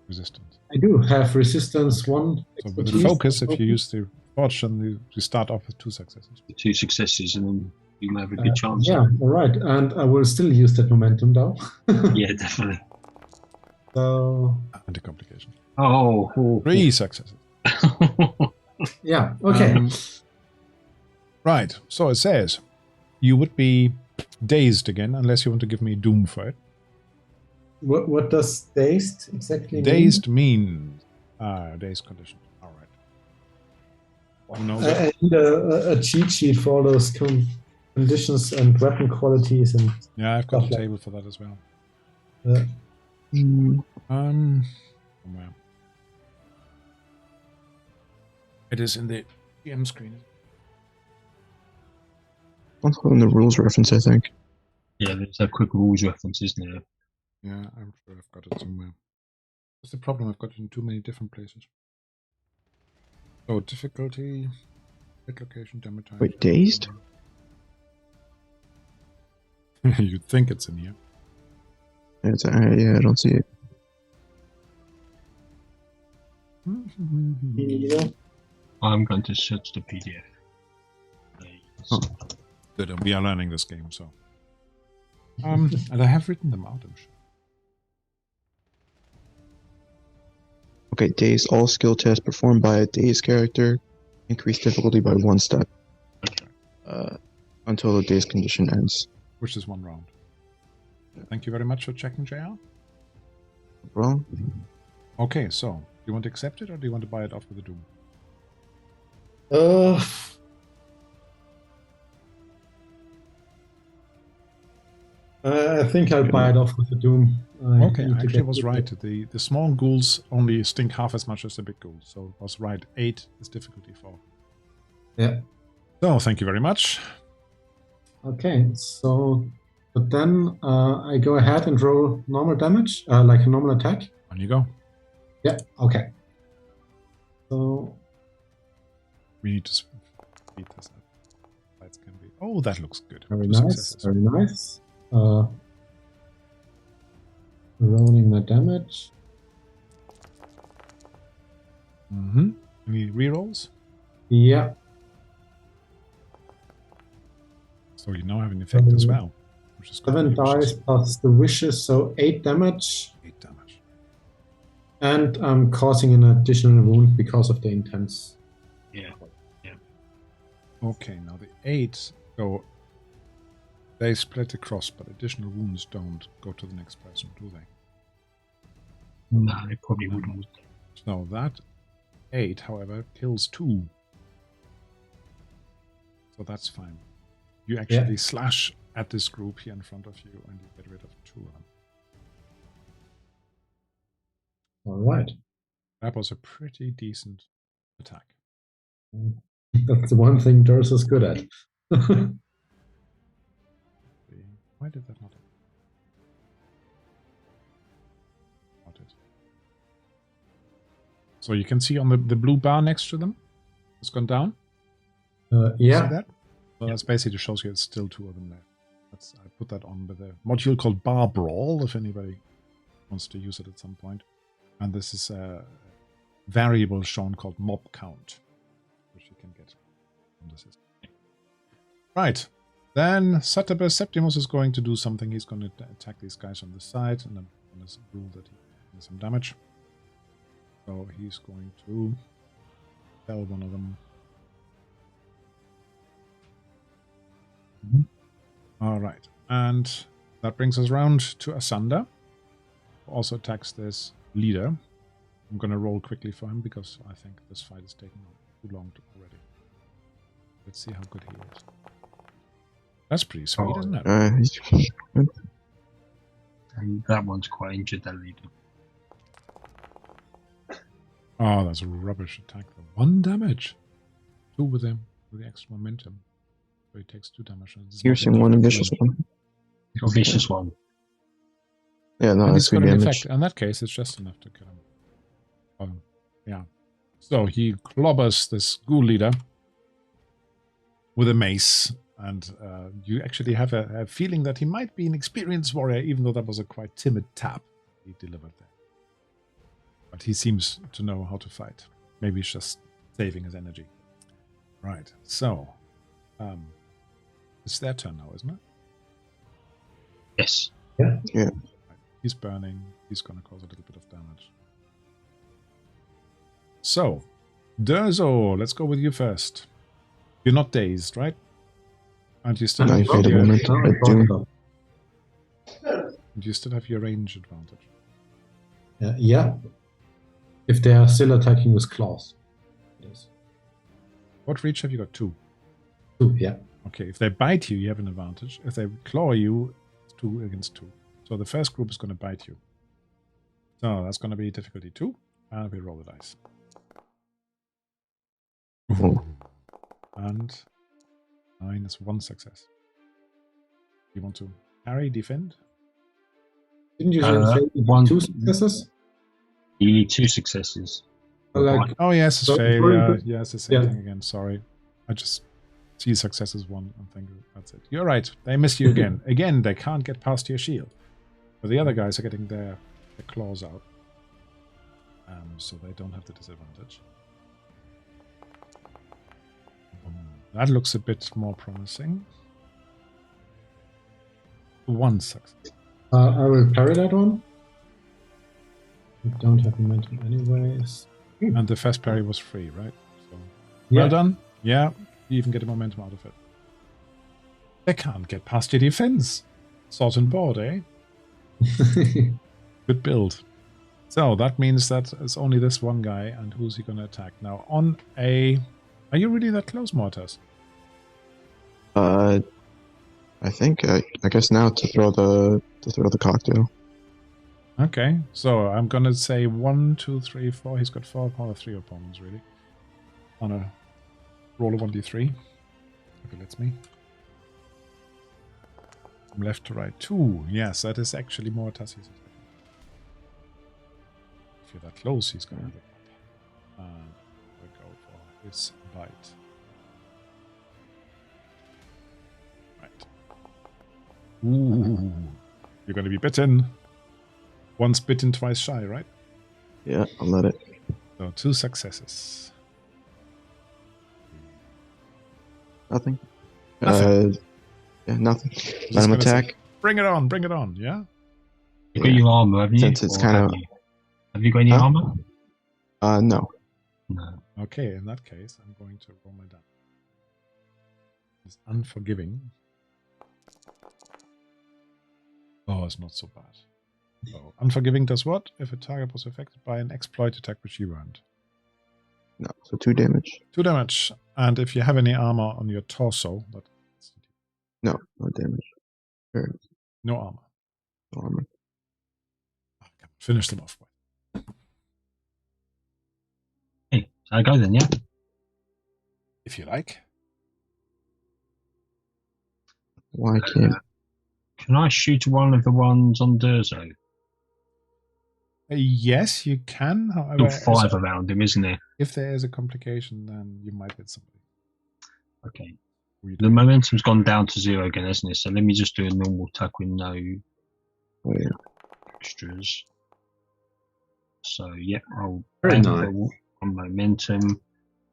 resistance. I do have resistance 1. So with the focus, if you use the fortune, you start off with 2 successes. 2 successes, and then you'll have a good chance. Yeah, all right. And I will still use that momentum, though. Yeah, definitely. So. And a complication. Oh. 3 successes. Yeah, okay. Right, so it says you would be dazed again unless you want to give me doom for it. What does dazed exactly mean? Dazed means dazed condition. All right. I need a cheat sheet for all those conditions and weapon qualities and. Yeah, I've got a table for that as well. Somewhere. It is in the GM screen. It's in the rules reference, I think. Yeah, there's a quick rules reference, isn't there? Yeah, I'm sure I've got it somewhere. That's the problem, I've got it in too many different places. So, difficulty, hit location, damage time. Wait, dazed? You'd think it's in here. Yeah, I don't see it. I'm going to search the PDF. Good, we are learning this game, so. And I have written them out, I'm sure. Okay, daze. All skill tests performed by a dazed character increase difficulty by 1 step. Until the dazed condition ends. Which is 1 round. Thank you very much for checking, JR. Wrong. Okay, so, do you want to accept it or do you want to buy it off with a doom? I think I'll buy it off with the doom. Okay, actually was right. The small ghouls only stink half as much as the big ghouls, so I was right. 8 is difficulty 4. Yeah. So, thank you very much. Okay, so but then I go ahead and roll normal damage, like a normal attack. On you go. Yeah. Okay. So we need to speed this up. Lights can be. Oh, that looks good. Very nice. Very nice. Rolling my damage. Any rerolls? Yeah. So you now have an effect as well. Which is 7 dice plus the wishes, so 8 damage. 8 damage. And I'm causing an additional wound because of the intense. Yeah. Okay, now the 8 go. They split across, but additional wounds don't go to the next person, do they? No, they probably wouldn't. So that 8, however, kills 2. So that's fine. You actually slash at this group here in front of you, and you get rid of 2 of them. All right. That was a pretty decent attack. That's the one thing Durs is good at. Why did that not happen? So you can see on the blue bar next to them, it's gone down. Yeah. See that? So that's basically shows you it's still 2 of them there. I put that on with a module called Bar Brawl, if anybody wants to use it at some point. And this is a variable shown called Mob Count, which you can get from the system. Right. Then Satabus Septimus is going to do something. He's going to attack these guys on the side, and I'm going to rule that he does some damage. So he's going to tell one of them. All right. And that brings us round to Asanda, who also attacks this leader. I'm going to roll quickly for him because I think this fight is taking too long already. Let's see how good he is. That's pretty sweet, isn't it? And that one's quite injured, that leader. Oh, that's a rubbish attack. 1 damage. 2 with him, with the extra momentum. So he takes 2 damage. Piercing 1 and vicious 1. A vicious 1. Yeah, no, and that's good damage. In that case, it's just enough to kill him. Yeah. So he clobbers this ghoul leader with a mace. And you actually have a feeling that he might be an experienced warrior, even though that was a quite timid tap he delivered there. But he seems to know how to fight. Maybe he's just saving his energy. Right, so it's their turn now, isn't it? Yes. Yeah. Right. He's burning. He's going to cause a little bit of damage. So, Durzo, let's go with you first. You're not dazed, right? And you still have your range advantage. Yeah. If they are still attacking with claws. Yes. What reach have you got? 2. 2, yeah. Okay, if they bite you, you have an advantage. If they claw you, it's 2 against 2. So the first group is going to bite you. So that's going to be difficulty 2. And we roll the dice. And 9 is 1 success. You want to parry, defend? Didn't you say 2 successes? You need 2 successes. Oh, yes, it's failure. Yes, the same thing again. Sorry. I just see success as 1 and think that's it. You're right. They miss you again. Again, they can't get past your shield. But the other guys are getting their claws out. So they don't have the disadvantage. That looks a bit more promising. 1 success. I will parry that one. We don't have momentum anyways. And the first parry was free, right? So well done. Yeah, you even get a momentum out of it. They can't get past your defense. Sort and board, eh? Good build. So that means that it's only this one guy, and who's he going to attack? Now, on a... Are you really that close, Mortas? I think I guess now to throw the cocktail. Okay, so I'm gonna say 1, 2, 3, 4. He's got 4 power 3 opponents, really. On a roll of 1d3, if it lets me. From left to right. 2. Yes, that is actually more Tassi's. If you're that close, he's going to look up. And we'll go for his bite. Right. Ooh. You're going to be bitten. Once bitten, twice shy, right? Yeah, I'll let it. So 2 successes. Nothing. Nothing. Yeah, nothing. Let him attack. Say, bring it on, yeah? You got your armor, haven't you? Since it's kind of... Have you got any armor? No. No. Okay, in that case, I'm going to roll my damage. It's unforgiving. Oh, it's not so bad. So, unforgiving does what? If a target was affected by an exploit attack which you earned. No, so 2 damage. 2 damage. And if you have any armor on your torso, that's... No damage. Sure. No armor. No armor. Oh, finish them off. Hey, I go then, yeah? If you like. Why can't... Can I shoot one of the ones on Durzo? Yes, you can. However, Still 5 around him, isn't there? If there is a complication, then you might hit somebody. Okay. The momentum's gone down to 0 again, hasn't it? So let me just do a normal attack with no extras. So yeah, I'll Very bank nice. on momentum,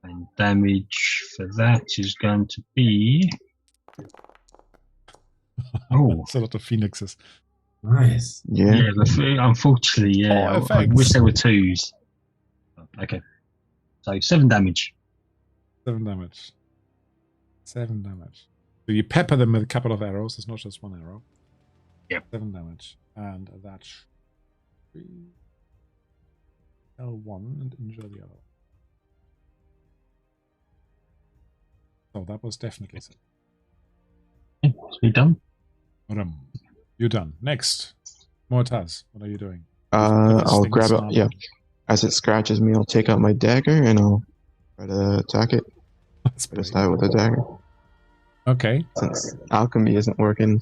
and damage for that is going to be. Oh, it's a lot of phoenixes. Nice. Yeah. Unfortunately, yeah. I wish there were 2s. Okay. So 7 damage. 7 damage. 7 damage. So you pepper them with a couple of arrows. It's not just 1 arrow. Yep. 7 damage. And that's 3. L1 and injure the other. So that was definitely 7. Okay, so you're done? You're done. Next. Mortaz, what are you doing? I'll grab it. Yeah. As it scratches me, I'll take out my dagger and I'll try to attack it. Just die with the dagger. Okay. Since alchemy isn't working,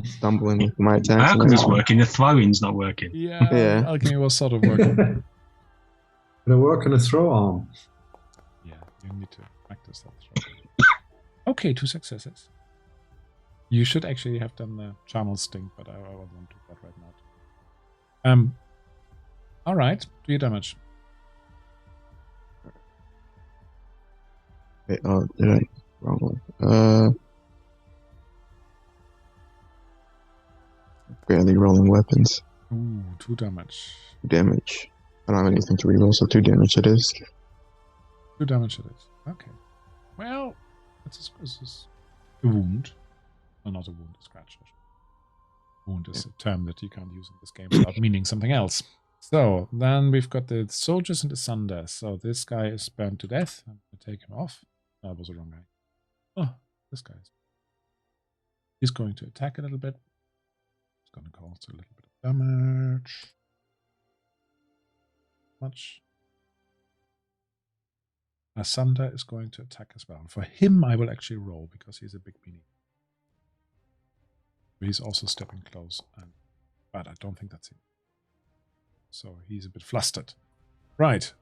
stumbling with my attacks. Alchemy's working, the throwing's not working. Yeah. Alchemy was sort of working. Gonna work on a throw arm. Yeah, you need to practice that throw. Okay, 2 successes. You should actually have done the charnel sting, but I won't do that right now. All right, do your damage. Wait, did I? Wrong one. Barely rolling weapons. Ooh, 2 damage. 2 damage. I don't have anything to reroll, so 2 damage it is. 2 damage it is. Okay. Well, this is a wound. Well, not a wound, a scratch. Wound is a term that you can't use in this game without meaning something else. So, then we've got the soldiers in the Sunder. So, this guy is burned to death. I'm going to take him off. That was the wrong guy. Oh, this guy is. He's going to attack a little bit. It's going to cause a little bit of damage. Much. Asanda is going to attack as well. For him, I will actually roll because he's a big beanie. He's also stepping close, but I don't think that's him. So he's a bit flustered. Right.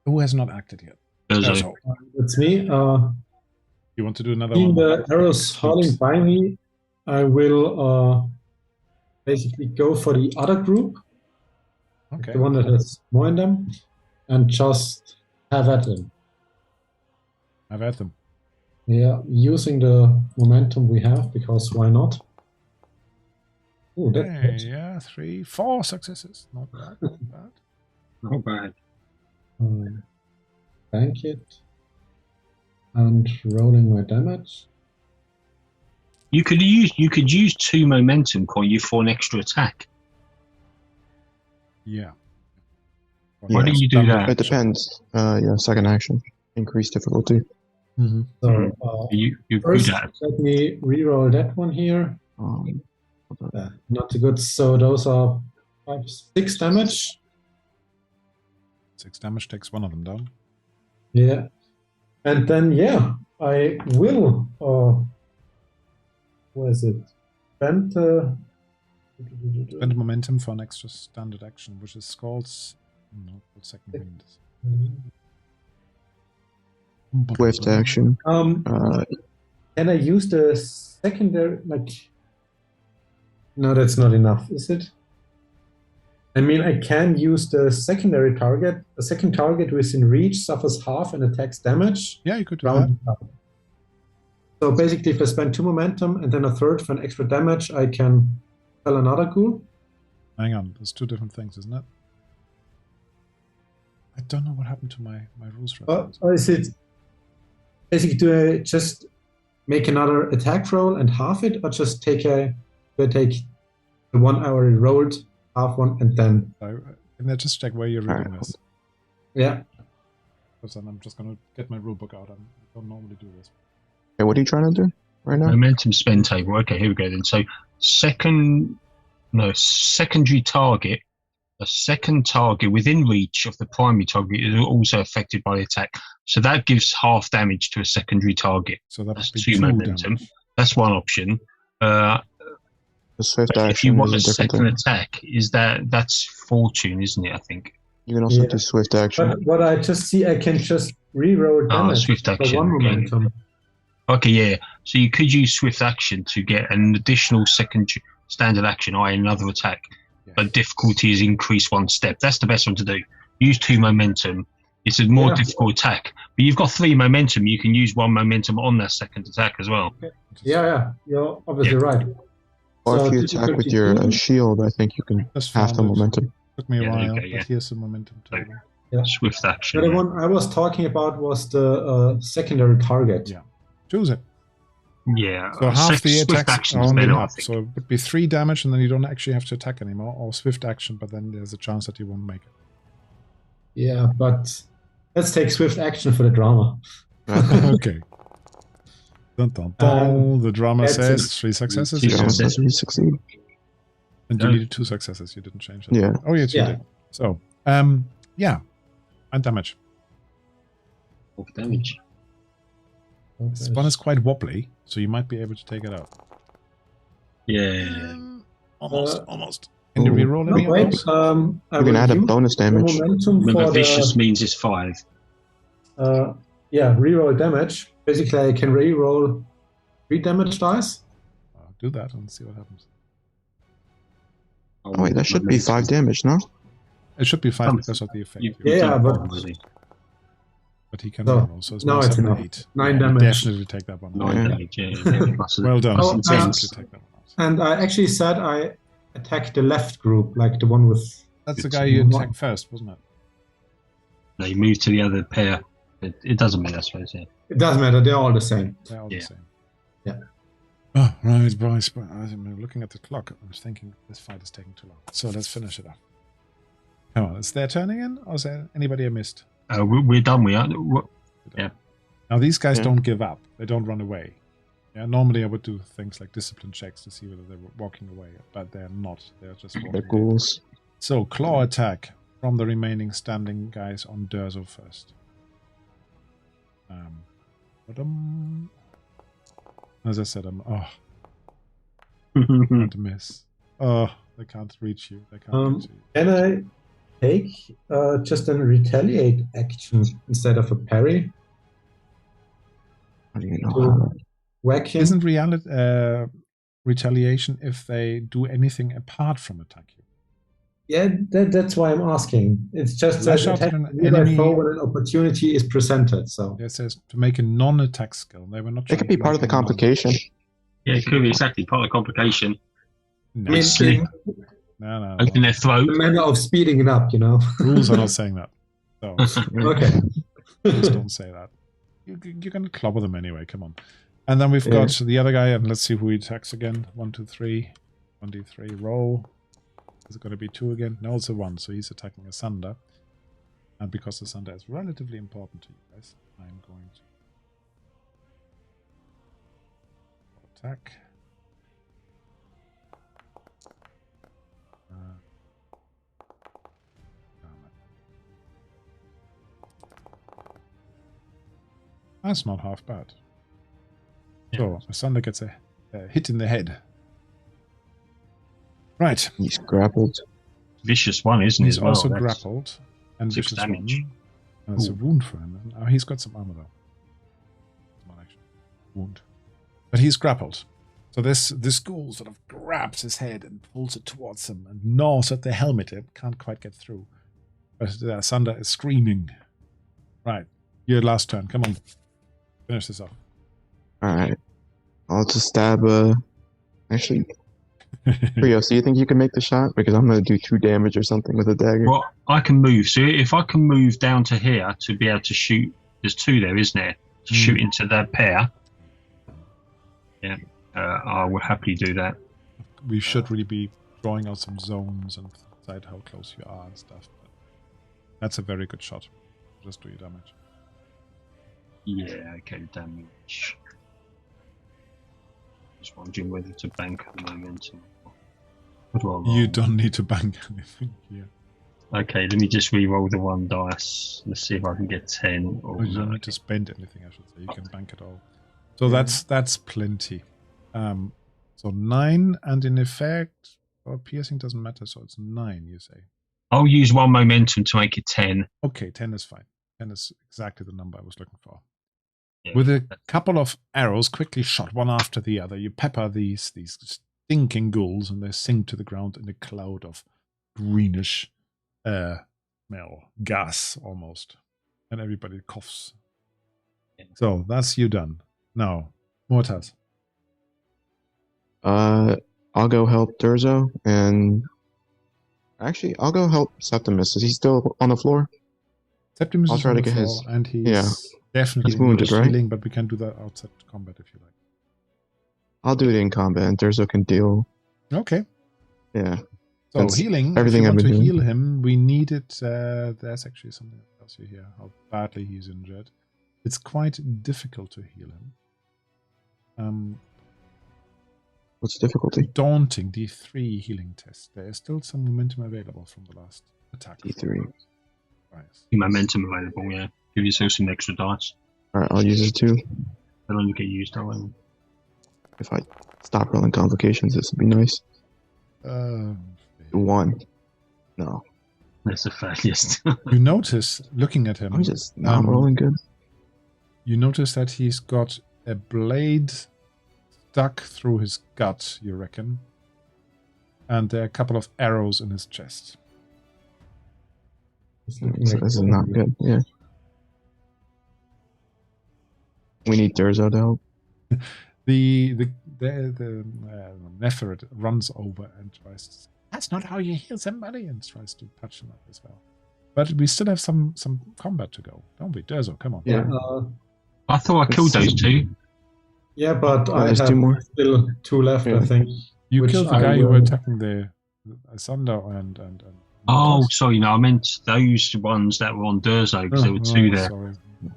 Who has not acted yet? It's me. You want to do another seeing one? The arrows hurling by me, I will basically go for the other group. Okay. The one that has more in them, and just have at them. Have at them. Yeah, using the momentum we have, because why not? Ooh, that's yeah, 3, 4 successes. Not bad, not bad. Not bad. Bank it. And rolling my damage. You could use 2 momentum, can't you, for an extra attack? Yeah. Why don't you do that? It depends. Yeah, second action. Increase difficulty. Mm-hmm. So you're first, good at it. let me reroll that one here. Not too good. So those are 6 damage. 6 damage takes one of them down. Yeah. And then, yeah, I will where is it? Spend momentum for an extra standard action, which is called second wind. Swift action. Can I use the secondary? No, that's not enough, is it? I mean, I can use the secondary target. A second target within reach suffers half and attacks damage. Yeah, you could do that. So basically, if I spend 2 momentum and then a third for an extra damage, I can spell another ghoul. Hang on, there's 2 different things, isn't it? I don't know what happened to my rules reference. Or is it basically, do I just make another attack roll and half it, or just take the 1 I already rolled, half one, and then? Can I just check where you're reading this? Yeah. Because then I'm just going to get my rulebook out. I don't normally do this. Okay, what are you trying to do right now? Momentum spend table. Okay, here we go then. So secondary target. A second target within reach of the primary target is also affected by the attack. So that gives half damage to a secondary target. So that's 2 momentum. Damage. That's one option. The swift action if you want a is a second different attack, that's fortune, isn't it? I think. You can also do swift action. But what I just see, I can just reroll damage swift action. for 1 momentum. Okay, yeah. So you could use swift action to get an additional second standard action, i.e. another attack. But difficulty is increased 1 step. That's the best one to do. Use 2 momentum. It's a more difficult attack. But you've got 3 momentum. You can use 1 momentum on that second attack as well. Yeah. You're obviously right. Or if you attack with your shield, I think you can half the momentum. Took me a while, but here's the momentum table. Swift action. The one I was talking about was the secondary target. Yeah. Choose it. Yeah. So half the attacks are only up. So it would be 3 damage, and then you don't actually have to attack anymore, or swift action, but then there's a chance that you won't make it. Yeah, but let's take swift action for the drama. Okay. Dun, dun, dun. The drama says 3 successes. You succeed. And you needed 2 successes. You didn't change that. Yeah. Oh, yes, you did. So, yeah. And damage. Damage. This one is quite wobbly, so you might be able to take it out. Yeah. Almost. Can you reroll any of those? You can add a bonus damage. Remember, vicious means it's 5. Reroll damage. Basically, I can reroll 3 damage dice. I'll do that and see what happens. Oh wait, that should be 5 damage, no? It should be 5 because of the effect. But he can reroll, so it's now it's 8. 9 damage. Definitely take that one. 9 damage, Well done. Definitely take that one out. And I actually said I attacked the left group, like the one with... That's the guy you attacked first, wasn't it? No, you move to the other pair. It doesn't matter, I suppose, yeah. It doesn't matter, they're all the same. They're all the same. Yeah. Oh, right, boys. I'm looking at the clock. I was thinking this fight is taking too long. So let's finish it up. Come on, is there turning in, or is there anybody I missed? We're done. We are. Yeah. Now these guys don't give up. They don't run away. Yeah. Normally I would do things like discipline checks to see whether they were walking away, but they're not. They're just walking. They're ghouls. So claw attack from the remaining standing guys on Durzo first. As I said, can't miss. Oh, they can't reach you. They can't reach you. Can I take just a retaliate action instead of a parry? How do you know? Whack him? Isn't retaliation if they do anything apart from attack you? Yeah, that's why I'm asking. It's just that when an opportunity is presented. So it says to make a non-attack skill. They were not. It could be part of the complication. Yeah, it could be exactly part of the complication. No. No. Open their throat. The manner of speeding it up, you know. Rules are not saying that. So, okay. Rules don't say that. You're going to clobber them anyway. Come on. And then we've got the other guy, and let's see who he attacks again. 1, 2, 3. 1, 2, 3. Roll. Is it going to be 2 again? No, it's a 1. So he's attacking Asunder. And because Asunder is relatively important to you guys, I'm going to attack. That's not half bad. Yeah. So Asunder gets a hit in the head. Right. He's grappled. Vicious one, isn't he? He's also grappled. And vicious damage. one. And it's a wound for him. Oh, he's got some armor, though. Not actually. Wound. But he's grappled. So this ghoul sort of grabs his head and pulls it towards him and gnaws at the helmet. It can't quite get through. But Sander is screaming. Right. Your last turn. Come on. Finish this off. Alright. I'll just stab, actually, Rios, do you think you can make the shot? Because I'm going to do 2 damage or something with a dagger. Well, I can move. So if I can move down to here to be able to shoot, there's 2 there, isn't there? To shoot into that pair. Yeah, I will happily do that. We should really be drawing out some zones and decide how close you are and stuff. But that's a very good shot. Just do your damage. Yeah, okay, damage. Just wondering whether to bank the momentum. You don't need to bank anything here. Okay, let me just re-roll the 1 dice. Let's see if I can get 10. Or you don't need to spend anything, I should say. You can bank it all. So that's plenty. So 9, and in effect, piercing doesn't matter, so it's 9, you say. I'll use 1 momentum to make it 10. Okay, 10 is fine. 10 is exactly the number I was looking for. Yeah, with a couple of arrows quickly shot one after the other, you pepper these stinking ghouls, and they sink to the ground in a cloud of greenish gas almost, and everybody coughs. So that's you done. Now, Mortas. I'll go help Durzo, and actually, I'll go help Septimus. Is he still on the floor? Septimus I'll is try on to the get floor, his. and he's definitely wounded, right? healing, but we can do that outside combat if you like. I'll do it in combat, and Durzo can deal. Okay. Yeah. So That's healing, everything if you I've want been to doing. heal him, we need it. There's actually something else you hear, how badly he's injured. It's quite difficult to heal him. What's the difficulty? Daunting, D3 healing test. There is still some momentum available from the last attack. D3. Right. Momentum available, yeah. Give yourself some extra dice. Alright, I'll use it too. They'll only get used that way. If I stop rolling complications, this would be nice. 1. No. That's the fairest. You notice, looking at him, I'm rolling good. You notice that he's got a blade stuck through his gut, you reckon. And there are a couple of arrows in his chest. So this is not good, yeah. We need Durzo to help. The Neferit runs over and tries to say, "That's not how you heal somebody," and tries to touch him up as well. But we still have some combat to go, don't we? Durzo, come on. Yeah. I thought I killed those 2. Yeah, but I have 2 more. still 2 left, I think. You killed the guy who were attacking the Sander and Oh, sorry, no, I meant those ones that were on Durzo, because there were 2 there. Sorry.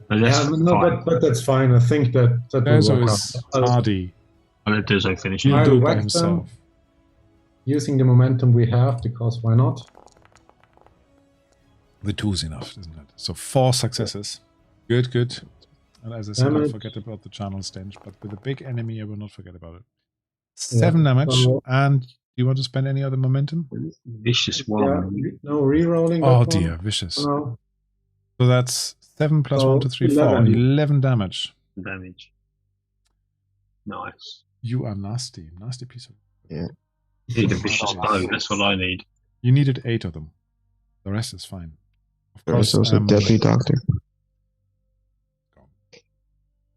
But that's fine. but that's fine. I think that will Durzo work is out. hardy. I'll let Durzo finish He'll it. do it by whack himself. them. Using the momentum we have, because why not? The 2's enough, isn't it? So 4 successes. Good. And as I said, don't forget about the channel stench, but with a big enemy, I will not forget about it. 7 damage. And do you want to spend any other momentum? Vicious one. Yeah, no re-rolling. Oh dear, vicious. No. So that's 7 plus 1, 2, 3, 4. 11 damage. Damage. Nice. You are nasty. Nasty piece of... Yeah. Need a vicious bow, that's what I need. You needed 8 of them. The rest is fine. Of course, Durzo's a deadly doctor.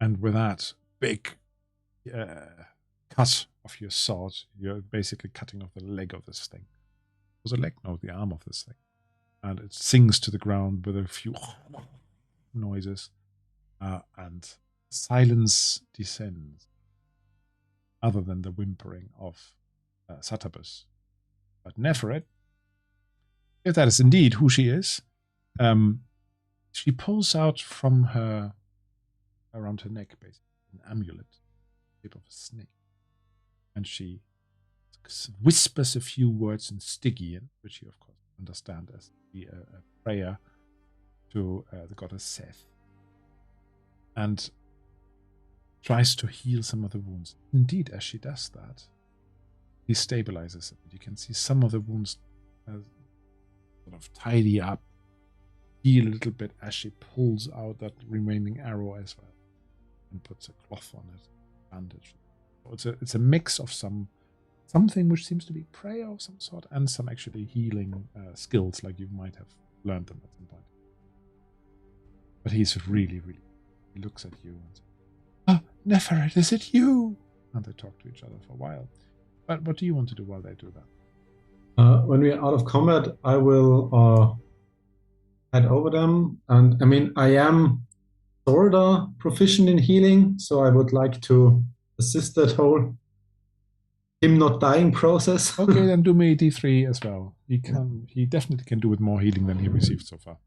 And with that big cut of your sword, you're basically cutting off the leg of this thing. Was a leg? No, the arm of this thing. And it sinks to the ground with a few noises. And silence descends, other than the whimpering of Satabus. But Neferit, if that is indeed who she is, she pulls out from her, around her neck, basically, an amulet, shape of a snake. And she whispers a few words in Stygian, which you, of course, understand as a prayer to the goddess Seth. And tries to heal some of the wounds. Indeed, as she does that, he stabilizes it. You can see some of the wounds sort of tidy up, heal a little bit as she pulls out that remaining arrow as well and puts a cloth on it, bandage. So it's a mix of something which seems to be prayer of some sort and some actually healing skills, like you might have learned them at some point. But he's really, he looks at you and says, "Ah, Neferet, is it you?" And they talk to each other for a while. But what do you want to do while they do that? When we're out of combat, I will head over them. And I mean, I am sort of proficient in healing, so I would like to assist that whole him not dying process. Okay, then do me D3 as well. He definitely can do with more healing than he received so far.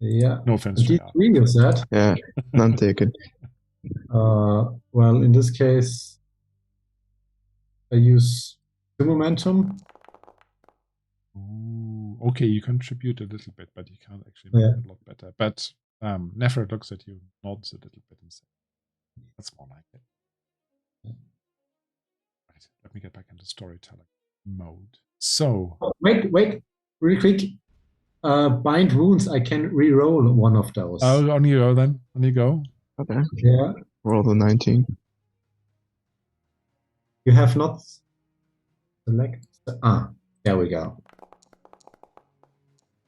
Yeah. No offense. D3 you said? Yeah, none taken. Well, in this case, I use 2 momentum. Ooh, okay, you contribute a little bit, but you can't actually make it a lot better. But Neferet looks at you, nods a little bit and says, "That's more like it." Right, let me get back into storytelling mode. So... Wait, really quick. Bind wounds, I can re-roll one of those. Oh, on you go then. On you go. Okay. Yeah. Roll the 19. You have not selected. There we go.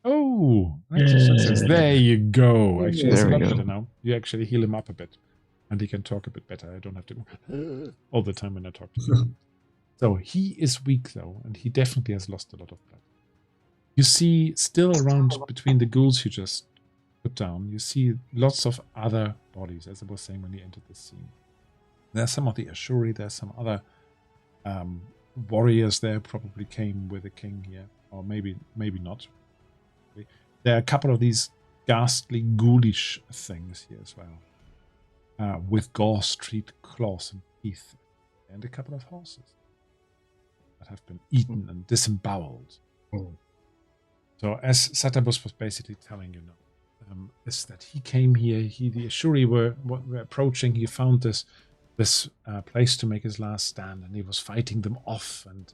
Oh, actual success. There you go. Actually, it's a lot go. better now. You actually heal him up a bit, and he can talk a bit better. I don't have to all the time when I talk to him. So he is weak though, and he definitely has lost a lot of blood. You see, still around between the ghouls you just put down, you see lots of other bodies, as I was saying when you entered the scene. There's some of the Ashuri, there's some other warriors there, probably came with the king here, or maybe not. There are a couple of these ghastly, ghoulish things here as well, with gore-streaked claws and teeth, and a couple of horses that have been eaten and disemboweled. So as Satabus was basically telling you now, is that he came here, the Ashuri were approaching, he found this place to make his last stand, and he was fighting them off, and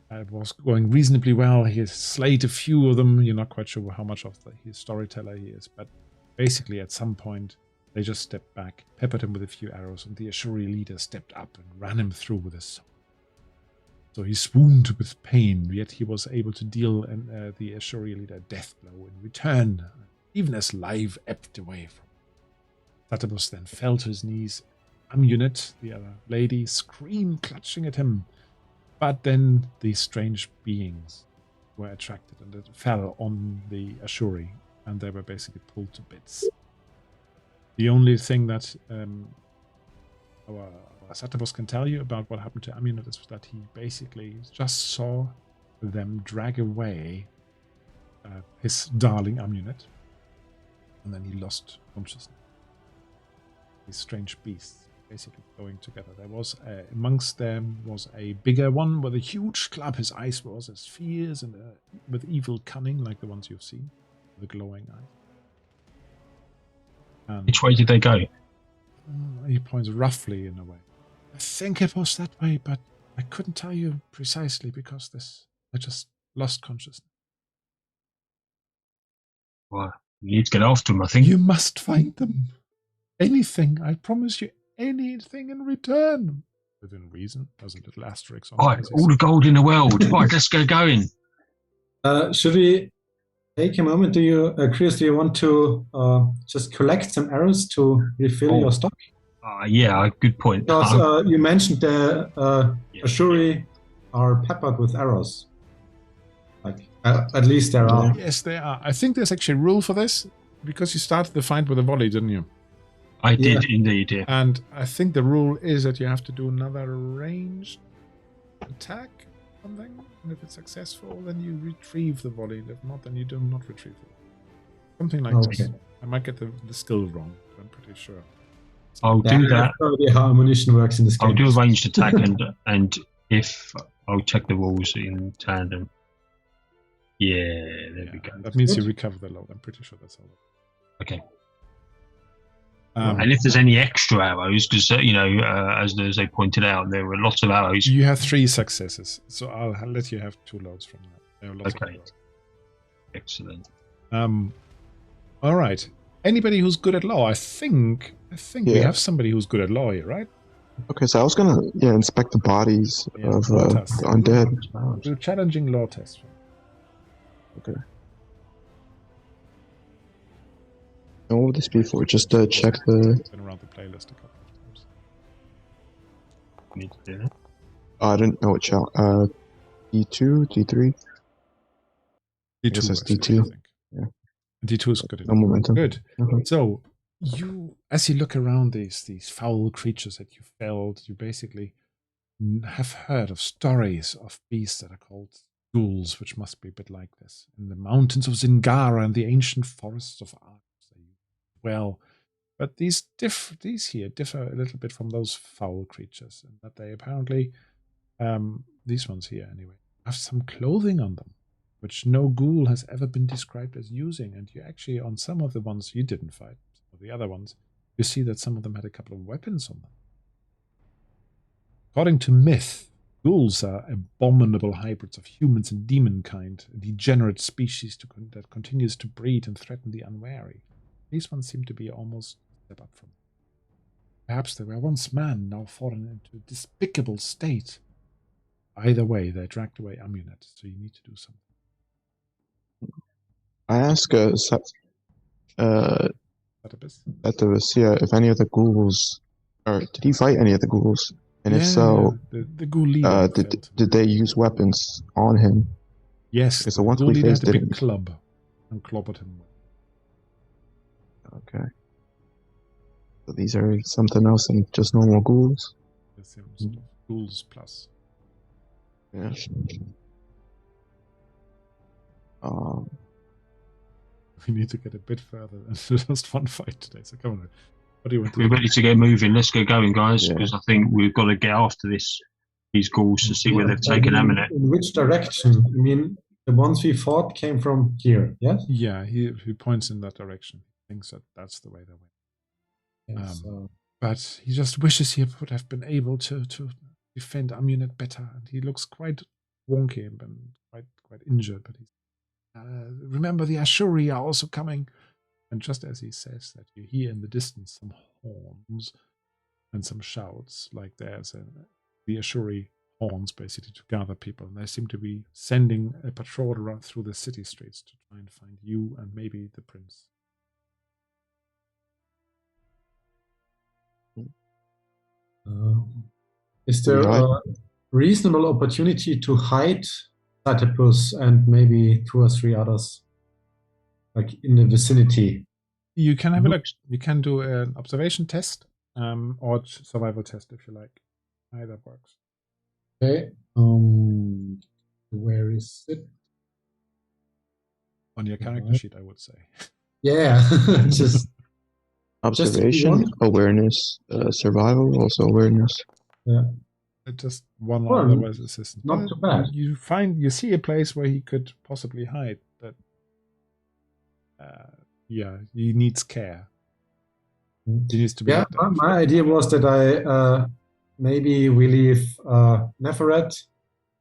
it was going reasonably well. He slayed a few of them. You're not quite sure how much of his storyteller he is, but basically at some point they just stepped back, peppered him with a few arrows, and the Ashuri leader stepped up and ran him through with his sword. So he swooned with pain, yet he was able to deal the Ashuri leader a death blow in return, even as life ebbed away from him. Satabus then fell to his knees. Amunet, the other lady, screamed, clutching at him. But then these strange beings were attracted and it fell on the Ashuri, and they were basically pulled to bits. The only thing that our Satabus can tell you about what happened to Amunet is that he basically just saw them drag away his darling Amunet, and then he lost consciousness. These strange beasts basically going together. There was amongst them was a bigger one with a huge club. His eyes was as fierce and with evil cunning, like the ones you've seen, with the glowing eyes. And which way did they go? He points roughly in a way. I think it was that way, but I couldn't tell you precisely because I just lost consciousness. Well, you need to get after them, I think. You must find them. Anything, I promise you, anything in return. Within reason. There's a little asterisk on it. All the gold in the world. Right, let's get going. Should we take a moment? Chris, do you want to just collect some arrows to refill your stock? Yeah, good point. Because you mentioned the Ashuri are peppered with arrows. Like, at least there are. Yes, they are. I think there's actually a rule for this, because you started the fight with a volley, didn't you? I did indeed, yeah. And I think the rule is that you have to do another ranged attack, something. And if it's successful, then you retrieve the volley. If not, then you do not retrieve it. Something like this. I might get the skill wrong, but I'm pretty sure. I'll do that. That's probably how ammunition works in this game. I'll do a ranged attack, and if I'll check the rules in tandem. Yeah, there we go. That means you recover the load. I'm pretty sure that's how. Okay. And if there's any extra arrows, because as they pointed out, there were lots of arrows. You have 3 successes, so I'll let you have 2 loads from that. There are lots Okay. Excellent. All right. Anybody who's good at law? I think we have somebody who's good at law here, right? Okay, so I was gonna inspect the bodies of the undead. Do a challenging law test. Okay. And what would this be for? Just to check the. Been around the playlist a couple of times. Need to do that. I didn't know what D2, D3. D2 is D2. I think. Yeah. D2 is good. No momentum. Good. Okay. So as you look around these foul creatures that you felled, you basically have heard of stories of beasts that are called ghouls, which must be a bit like this. In the mountains of Zingara and the ancient forests of Arx. Well, but these here differ a little bit from those foul creatures, in that they apparently, these ones here anyway, have some clothing on them, which no ghoul has ever been described as using. And you actually, on some of the ones you didn't fight, some of the other ones, you see that some of them had a couple of weapons on them. According to myth, ghouls are abominable hybrids of humans and demon kind, a degenerate species that continues to breed and threaten the unwary. These ones seem to be almost a step up from. Perhaps they were once man, now fallen into a despicable state. Either way, they dragged away Amunet, so you need to do something. I ask Satabus, if any of the ghouls, or did he fight any of the ghouls? And if so, the ghoul leader did they use weapons on him? Yes, the ones we faced had a big club and clobbered him. Okay. So these are something else than just normal ghouls? Ghouls plus. Yeah. We need to get a bit further than just one fight today, so come on. What do you want to do? We're ready to get moving. Let's get going, guys, because I think we've got to get after these ghouls to see where they've taken Amunet. In which direction? I mean, the ones we fought came from here, yes? Yeah, he points in that direction. He thinks that's the way they went. Yes, but he just wishes he would have been able to defend Amunet better. And he looks quite wonky and quite injured. But he's remember, the Ashuri are also coming. And just as he says that, you hear in the distance some horns and some shouts, like there's the Ashuri horns basically to gather people. And they seem to be sending a patrol around through the city streets to try and find you and maybe the prince. Is there a reasonable opportunity to hide Satabus and maybe 2 or 3 others, like in the vicinity? You can have a look. You can do an observation test or survival test if you like. Either works. Okay. Where is it? On your character sheet, I would say. Yeah, just observation, awareness, survival, also awareness. Yeah. Just one line, otherwise assistant. Not too bad. You see a place where he could possibly hide, but he needs care. He needs to be. Yeah, my idea was that I maybe we leave Neferet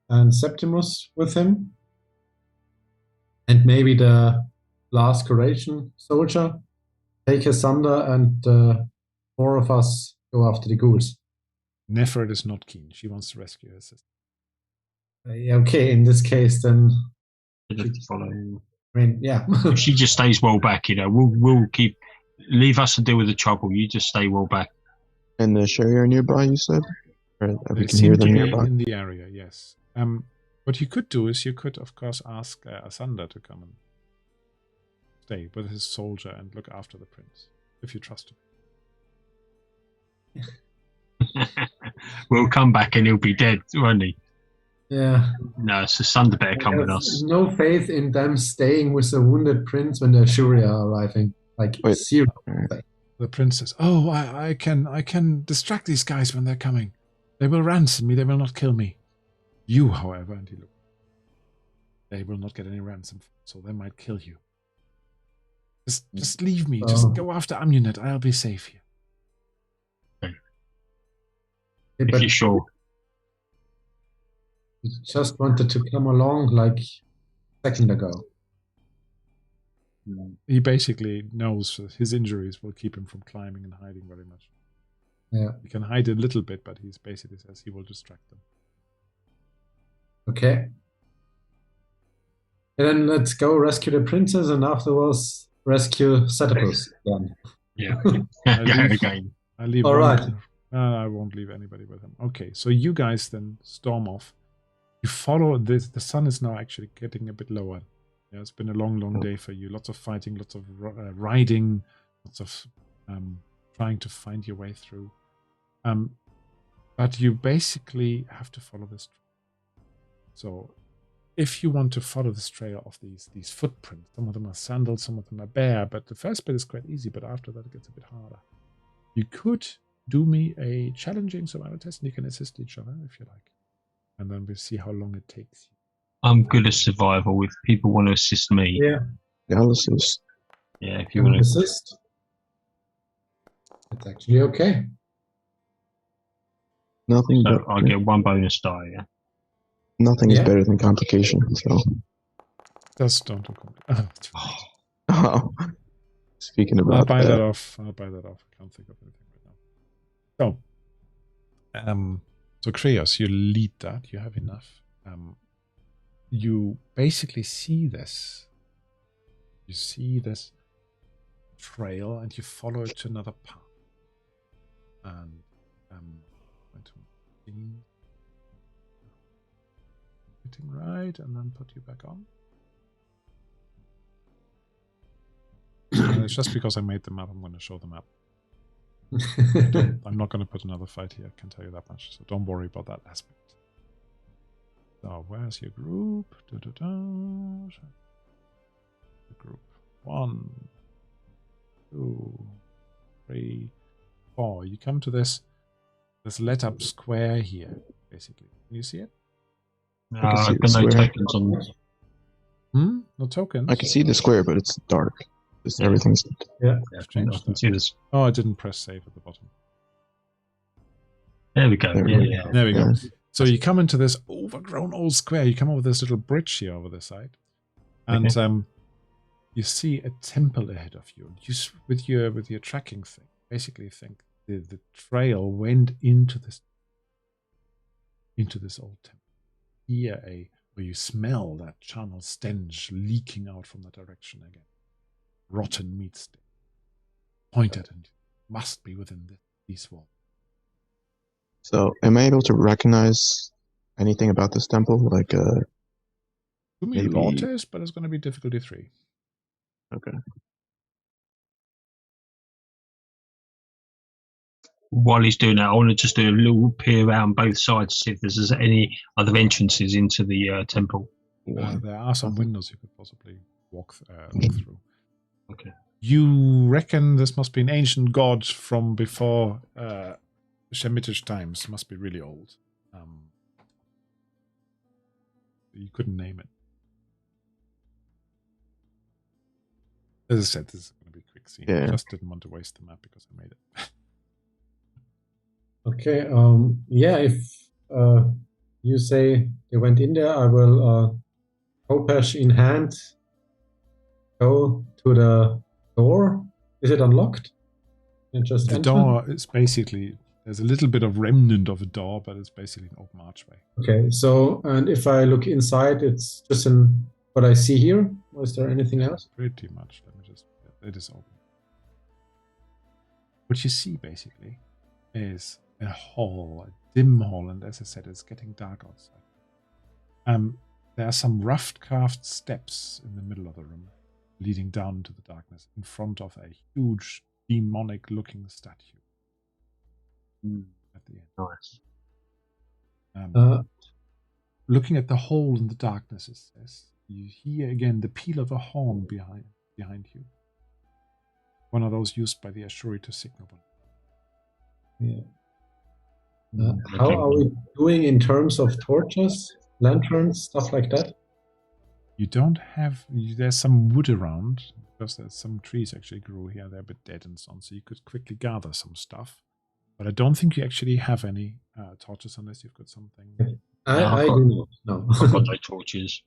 and Septimus with him, and maybe the last Croatian soldier take his thunder, and 4 of us go after the ghouls. Neferet is not keen. She wants to rescue her sister. Okay, in this case, then. I mean, yeah. If she just stays well back, we'll leave us to deal with the trouble. You just stay well back. And the Sherry nearby, you said? We can hear them nearby. In the area, yes. What you could do is you could, of course, ask Asander to come and stay with his soldier and look after the prince, if you trust him. We'll come back and he'll be dead, won't he? Yeah. No, so Sunder better come with us. No faith in them staying with the wounded prince when the Ashuri are arriving. Like, zero. The prince says, "Oh, I can distract these guys when they're coming. They will ransom me. They will not kill me. You, however," and he looked, "they will not get any ransom, so they might kill you. Just leave me. Just go after Amunet. I'll be safe here." if you're sure. He just wanted to come along like a second ago. He basically knows that his injuries will keep him from climbing and hiding very much. Yeah. He can hide a little bit, but he basically says he will distract them. Okay. And then let's go rescue the princess, and afterwards rescue Setipus. Yeah. Again. I leave. All right. I won't leave anybody with him. Okay, so you guys then storm off. You follow this. The sun is now actually getting a bit lower. Yeah, it's been a long day for you. Lots of fighting, lots of riding, lots of trying to find your way through. But you basically have to follow this trail. So if you want to follow this trail of these footprints, some of them are sandals, some of them are bare, but the first bit is quite easy, but after that it gets a bit harder. You could do me a challenging survival test, and you can assist each other if you like. And then we'll see how long it takes you. I'm good at survival if people want to assist me. Yeah. I'll assist. Yeah, if you want to assist. It's actually okay. Nothing. So I get 1 bonus die, yeah. Nothing is better than complication, so. Just don't do complication. Oh. Speaking about I'll buy that off. I can't think of anything right now. So Kreos, you lead that. You have enough. You basically see this. You see this trail, and you follow it to another path. And going to hitting right, and then put you back on. It's just because I made the map, I'm going to show the map. I'm not going to put another fight here, I can tell you that much. So don't worry about that aspect. So where's your group? The group. 1, 2, 3, 4. You come to this lit up square here, basically. Can you see it? I've got no tokens on this. No tokens? I can see the square, but it's dark. Everything's... Yeah. I can see this. Oh, I didn't press save at the bottom. There we go. There we go. So you come into this overgrown old square. You come over this little bridge here over the side. And you see a temple ahead of you. You, with your tracking thing, basically think the trail went into this old temple. Here, where you smell that charnel stench leaking out from that direction again. Rotten meat stick. Pointed and must be within these walls. So, am I able to recognize anything about this temple? Like, maybe Vultures, but it's going to be difficulty 3. Okay. While he's doing that, I want to just do a little peer around both sides to see if there's any other entrances into the temple. There are some windows you could possibly look through. Okay. You reckon this must be an ancient god from before Shemitish times. Must be really old. You couldn't name it. As I said, this is going to be a quick scene. Yeah. I just didn't want to waste the map because I made it. Okay. If you say they went in there, I will Kopesh in hand go to the door. Is it unlocked? And just the door is basically, there's a little bit of remnant of a door, but it's basically an open archway. Okay, so, and if I look inside, it's just in what I see here? Or is there anything else? Pretty much. Let me just, it is open. What you see basically is a hall, a dim hall, and as I said, it's getting dark outside. There are some rough carved steps in the middle of the room, leading down into the darkness, in front of a huge demonic-looking statue. At the end. Nice. Looking at the hole in the darkness, it says, you hear again the peal of a horn behind you. One of those used by the Ashuri to signal. Yeah. How are we doing in terms of torches, lanterns, stuff like that? You don't have... There's some wood around, because there's some trees actually grew here. They're a bit dead and so on, so you could quickly gather some stuff. But I don't think you actually have any torches unless you've got something. I do not. No. I've got no torches.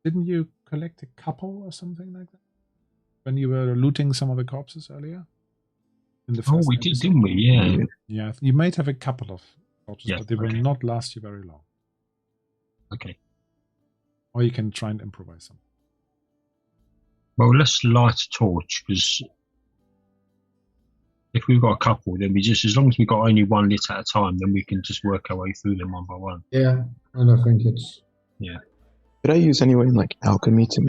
Didn't you collect a couple or something like that when you were looting some of the corpses earlier? In the first we episode? did, didn't we? Yeah. Yeah, you might have a couple of torches, Yeah, but they will not last you very long. Okay. Or you can try and improvise some. Well, let's light a torch, because if we've got a couple, then we just, as long as we've got only one lit at a time, then we can just work our way through them one by one. Yeah, and I think it's... Yeah. Could I use anyone like alchemy to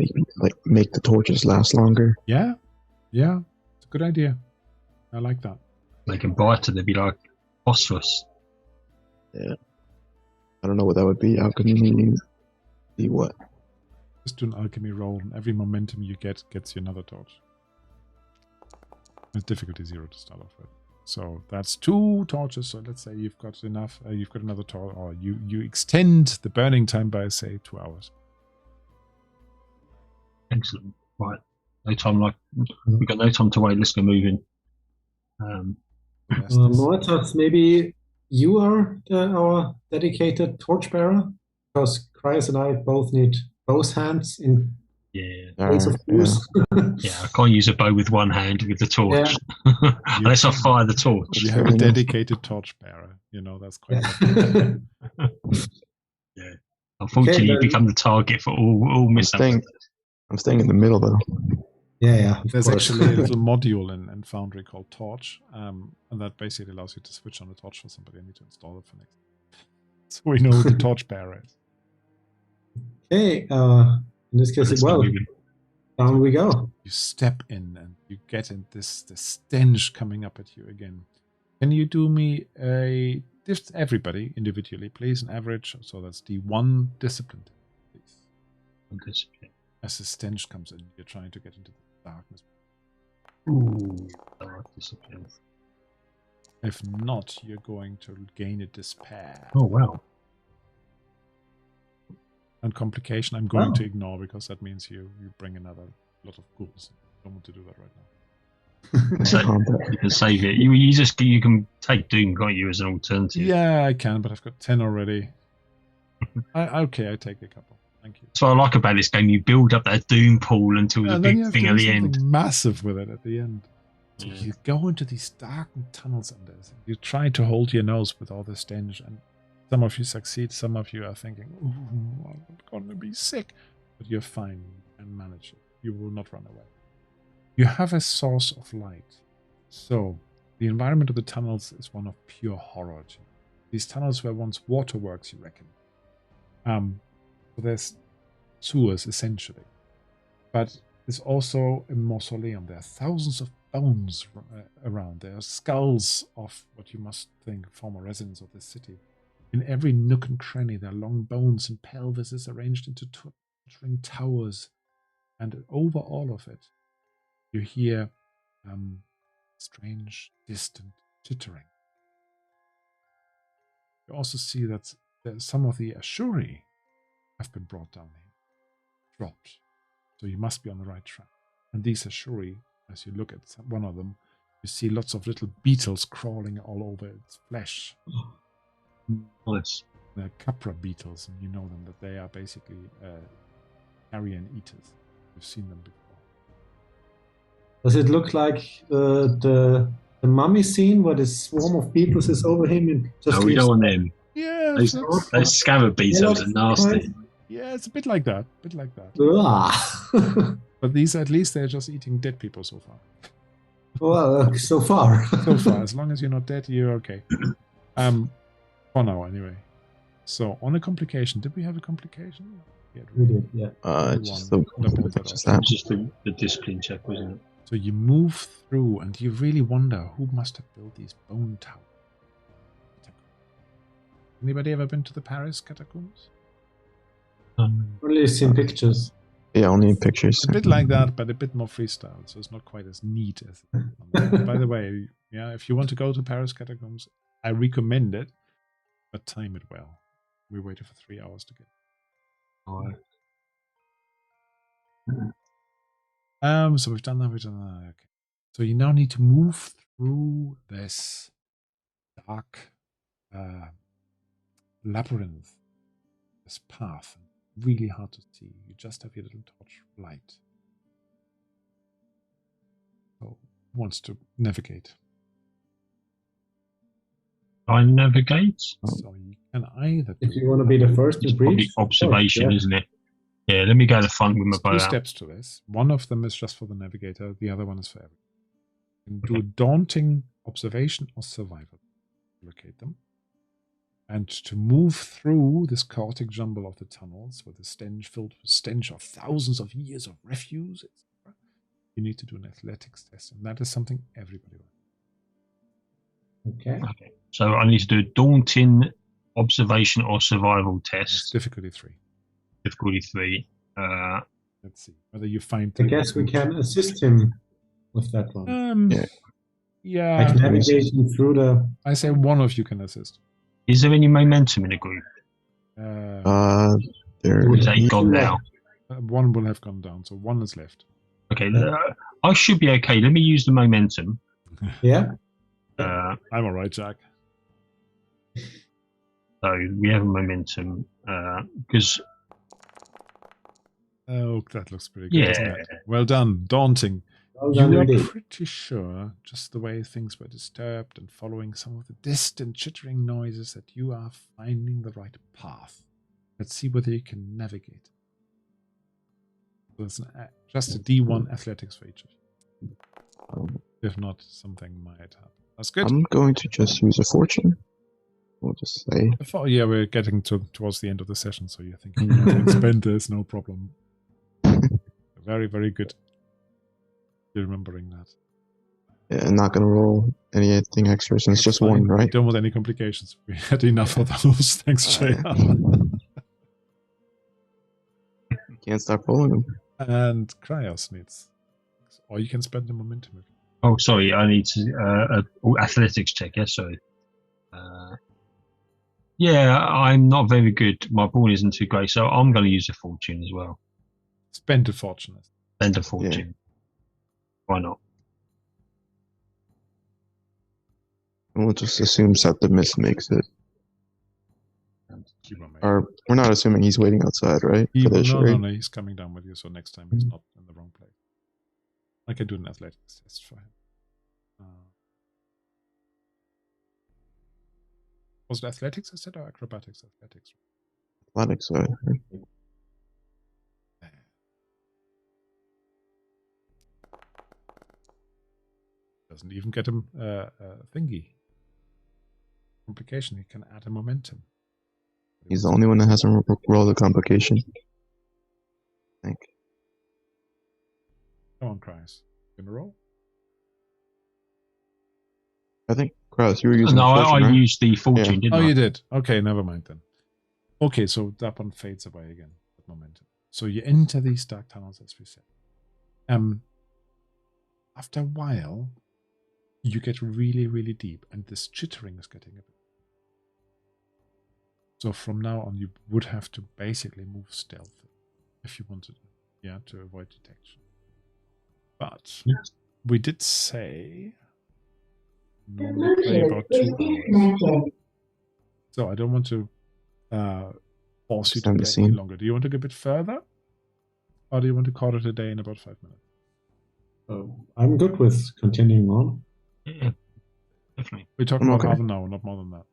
make the torches last longer? Yeah, it's a good idea. I like that. They can brighter, they'd be like phosphorus. Yeah. I don't know what that would be. Alchemy, be what? Just do an alchemy roll, and every momentum you get gets you another torch. It's difficulty 0 to start off with. So that's 2 torches. So let's say you've got enough. You've got another torch, or you extend the burning time by say 2 hours. Excellent. Right. No time we've got no time to wait. Let's go moving. Mortas, maybe you are our dedicated torchbearer, because Chryas and I both need both hands in case of use. Yeah, I can't use a bow with one hand with the torch. Yeah. Unless I fire the torch. You have a dedicated torchbearer. That's quite Yeah. Unfortunately, you become the target for all mishaps. I'm staying in the middle, though. Yeah. There's actually a little module in Foundry called Torch, and that basically allows you to switch on the torch for somebody. I need to install it for next. So we know who the torchbearer is. Okay, in this case, down we go. You step in and you get in the stench coming up at you again. Can you do me just everybody individually, please, an average? So that's D1 discipline, please. Discipline. As the stench comes in, you're trying to get into the darkness. Ooh, dark discipline. If not, you're going to gain a despair. Oh, wow. And complication, I'm going to ignore, because that means you bring another lot of ghouls. I don't want to do that right now. So you can save it. You can take Doom, can't you, as an alternative? Yeah, I can, but I've got 10 already. I take a couple. Thank you. That's what I like about this game. You build up that Doom pool until the big thing at the end. Massive with it at the end. So you go into these darkened tunnels under this. You try to hold your nose with all the stench, and some of you succeed. Some of you are thinking, "Ooh, I'm going to be sick," but you're fine and manage it. You will not run away. You have a source of light. So the environment of the tunnels is one of pure horror. These tunnels were once waterworks, you reckon. So there's sewers, essentially. But there's also a mausoleum. There are thousands of bones around. There are skulls of what you must think former residents of the city. In every nook and cranny, there are long bones and pelvises arranged into tottering towers. And over all of it, you hear strange, distant chittering. You also see that some of the Ashuri have been brought down here, dropped. So you must be on the right track. And these Ashuri, as you look at one of them, you see lots of little beetles crawling all over its flesh. Nice. They're Capra beetles, and you know them, that they are basically carrion eaters. You've seen them before. Does it look like the mummy scene where this swarm of beetles is over him and just we don't want them. Yeah, those scarab beetles are nasty. Yeah, it's a bit like that. But these, at least, they're just eating dead people so far. Well, so far. So far, as long as you're not dead, you're okay. For now, anyway. So, on a complication, did we have a complication? Yeah, we did, yeah. Just the discipline check, wasn't it? So you move through, and you really wonder who must have built these bone towers. Anybody ever been to the Paris catacombs? Only seen pictures. Yeah, only in pictures. A bit like that, but a bit more freestyle, so it's not quite as neat as it. By the way, yeah, if you want to go to Paris catacombs, I recommend it, but time it well. We waited for 3 hours to get. So we've done that. Okay. So you now need to move through this dark labyrinth, this path, really hard to see. You just have your little torch light. So, who wants to navigate? I navigate. So you can either. If you want to be the first to breach, observation, isn't it? Yeah, let me go to the front with my bow out. 2 steps to this. One of them is just for the navigator. The other one is for everyone. You can do a daunting observation or survival. Locate them. And to move through this chaotic jumble of the tunnels with a stench filled with stench of thousands of years of refuse, etc., you need to do an athletics test. And that is something everybody wants. Okay. So I need to do a daunting observation or survival test. That's difficulty 3. Difficulty 3. Let's see whether you find. I guess we can assist him with that one. Yeah. Like navigation through the. I say one of you can assist. Is there any momentum in the group? There is 8 gone now? One will have gone down, so 1 is left. Okay, I should be okay. Let me use the momentum. Yeah. I'm all right, Jack. So we have a momentum because. Oh, that looks pretty good. Yeah. Isn't it? Well done. Daunting. Well You done are indeed. pretty sure, just the way things were disturbed and following some of the distant chittering noises, that you are finding the right path. Let's see whether you can navigate. So it's just a D1 athletics for each of you. If not, something might happen. That's good. I'm going to just use a fortune. We'll just say. Yeah, we're getting towards the end of the session, so you're thinking you can spend this, no problem. Very, very good. You're remembering that. Yeah, I'm not going to roll anything extra since it's just fine. 1, right? Don't want any complications. We had enough of those. Thanks, Jay. Can't stop rolling them. And Cryos needs. Or you can spend the momentum. Oh, sorry. I need to athletics check. Yes, sorry. Yeah, I'm not very good. My brawn isn't too great, so I'm going to use a fortune as well. Spend a fortune. Spend a fortune. Yeah. Why not? We'll just assume Septimus makes it. Or we're not assuming he's waiting outside, right? No, he's coming down with you, so next time he's not in the wrong place. I can do an athletics test for him. Was it athletics I said, or acrobatics? Athletics. Athletics, right? Doesn't even get him a thingy. Complication. He can add a momentum. He's the only one that hasn't rolled a complication. I think. Come on, Kryos. You gonna roll? I think, Kryos, you were using No, fortune, I right? used the fortune, didn't I? Oh, you did? Okay, never mind then. Okay, so that one fades away again, that momentum. So you enter these dark tunnels, as we said. After a while, you get really, really deep, and this chittering is getting a bit. So from now on, you would have to basically move stealth if you wanted, to avoid detection. But we did say normally play about 2 hours. So I don't want to force you to play any longer. Do you want to go a bit further? Or do you want to call it a day in about 5 minutes? I'm good with continuing on. Yeah, definitely. We're talking about half an hour, not more than that.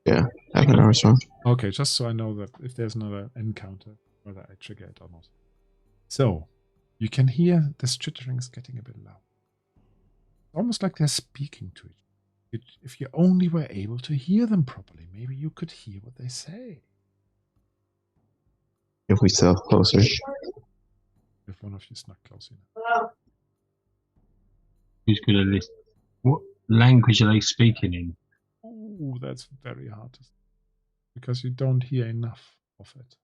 Yeah, half an hour is fine. Okay, just so I know that if there's another encounter, whether I trigger it or not. So, you can hear this chittering is getting a bit loud. Almost like they're speaking to it. If you only were able to hear them properly, maybe you could hear what they say. If we stealth closer. If one of you snuck close enough. Who's going to listen? What language are they speaking in? Oh, that's very hard to say. Because you don't hear enough of it.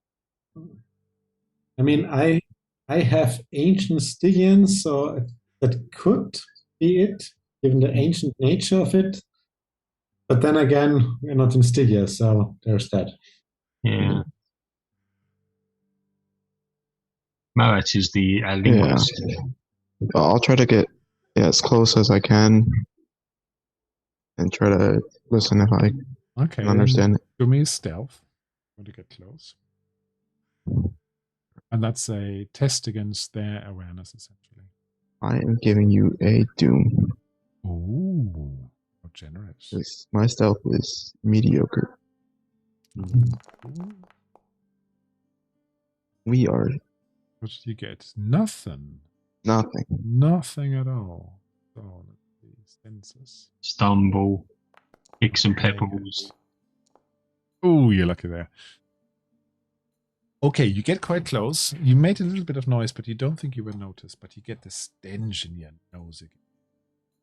I mean, I have ancient Stygian, so that could be it, given the ancient nature of it. But then again, we're not in Stygia, so there's that. Yeah. Marat is the linguist. Yeah. I'll try to get as close as I can and try to listen if I can understand it. Do me a stealth. Want to get close. And that's a test against their awareness, essentially. I am giving you a doom. Ooh, how generous. My stealth is mediocre. We are... What did you get? Nothing. Nothing. Nothing at all. So, let's see. Senses. Stumble. Picks and pebbles. Oh, you're lucky there. Okay, you get quite close. You made a little bit of noise, but you don't think you were noticed. But you get the stench in your nose again.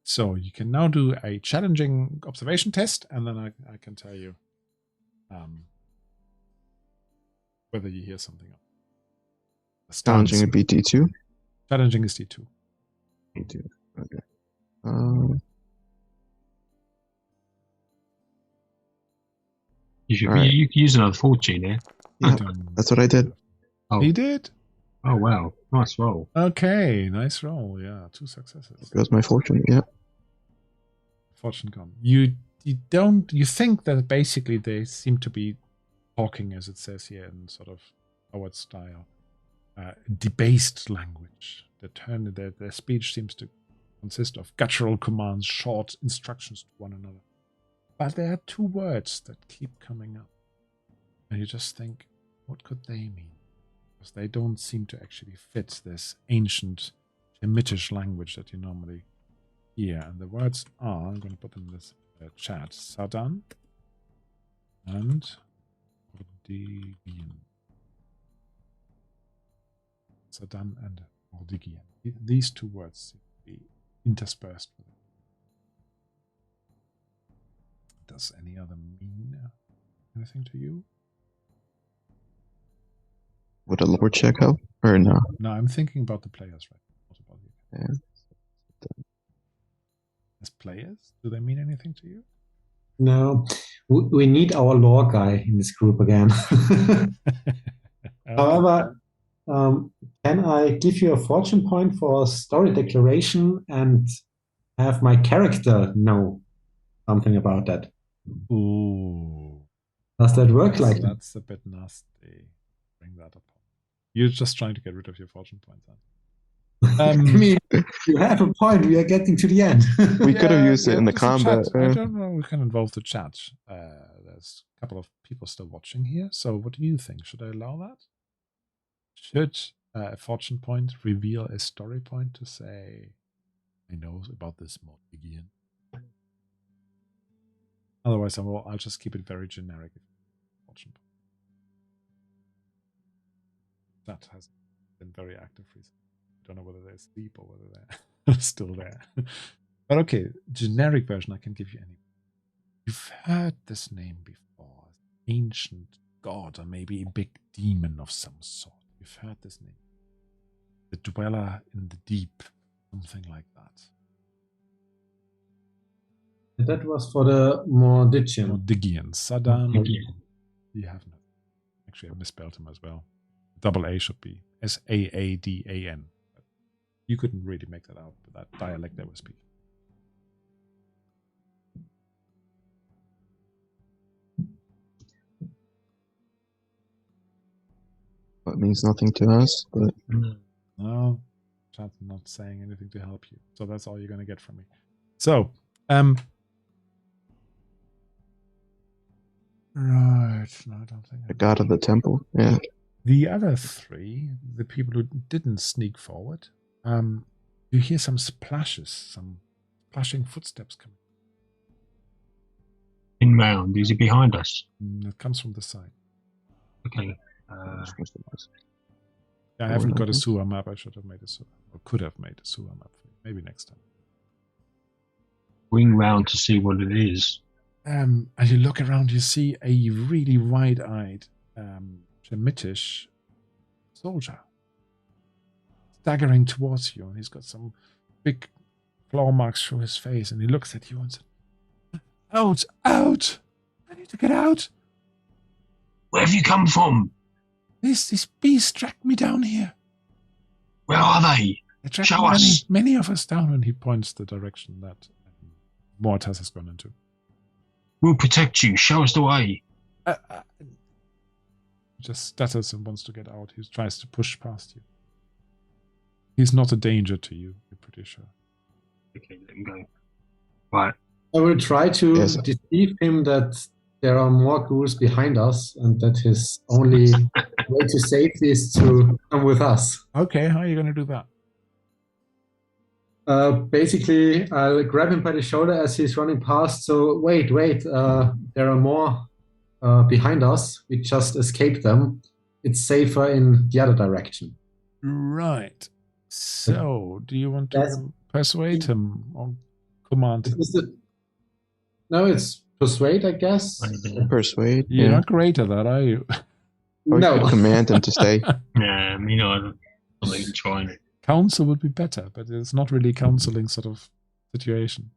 So you can now do a challenging observation test, and then I can tell you whether you hear something else. Challenging would be D2? Challenging is D2. D2, okay. You can use another fortune here. Yeah, that's what I did. Oh. He did? Oh, wow. Nice roll. Okay, nice roll. Yeah, 2 successes. That was my fortune, yeah. Fortune gone. You think that basically they seem to be talking, as it says here, in sort of Howard style, debased language. Their speech seems to consist of guttural commands, short instructions to one another. But there are 2 words that keep coming up. And you just think, what could they mean? Because they don't seem to actually fit this ancient Shemitish language that you normally hear. And the words are, I'm going to put them in this chat, Sadan and Ordigian. Sadan and Ordigian. These 2 words seem to be interspersed with it. Does any other mean anything to you? Would a lore check help? Or no? No, I'm thinking about the players right now. What about you? Yeah. As players? Do they mean anything to you? No. We need our lore guy in this group again. Okay. However, can I give you a fortune point for a story declaration and have my character know something about that? Ooh. Does that work like that? That's a bit nasty. Bring that up. You're just trying to get rid of your fortune points. I mean, you have a point. We are getting to the end. We could have used it in the combat. I don't know. We can involve the chat. There's a couple of people still watching here. So what do you think? Should I allow that? Should a fortune point reveal a story point to say, I know about this mod again? Otherwise, I'll just keep it very generic. Fortune point. That has been very active recently. I don't know whether they're asleep or whether they're still there. But okay, generic version I can give you any. You've heard this name before. Ancient god or maybe a big demon of some sort. You've heard this name. The dweller in the deep. Something like that. That was for the Mordigian. Mordigian. Sadan. You have no. Actually, I misspelled him as well. Double A should be Saadan. You couldn't really make that out with that dialect they were speaking. That means nothing to us, but... No, chat's not saying anything to help you. So that's all you're going to get from me. So, right. No, I don't think... The god of the temple, yeah. The other 3, the people who didn't sneak forward, you hear some splashes, some splashing footsteps coming. Inbound, is he behind us? It comes from the side. Okay. I haven't got a sewer map. I should have made a sewer, or could have made a sewer map for you. Maybe next time. Wing round to see what it is. As you look around, you see a really wide-eyed Shemitish soldier staggering towards you, and he's got some big claw marks through his face, and he looks at you and says, Out! Out! I need to get out! Where have you come from? These beasts tracked me down here. Where are they? Show us. Many of us down, and he points the direction that Mortas has gone into. We'll protect you. Show us the way. Just stutters and wants to get out. He tries to push past you. He's not a danger to you, you're pretty sure. Okay, let him go. Right. I will try to deceive him that there are more ghouls behind us and that his only way to safety is to come with us. Okay, how are you going to do that? Basically, I'll grab him by the shoulder as he's running past. So wait, there are more behind us. We just escaped them. It's safer in the other direction. Right. So, do you want to persuade him or command him? No, it's persuade, I guess. Persuade. You're not great at that, are you? No. You command him to stay. Yeah, me neither. I'm not even trying it. Counsel would be better, but it's not really counseling sort of situation.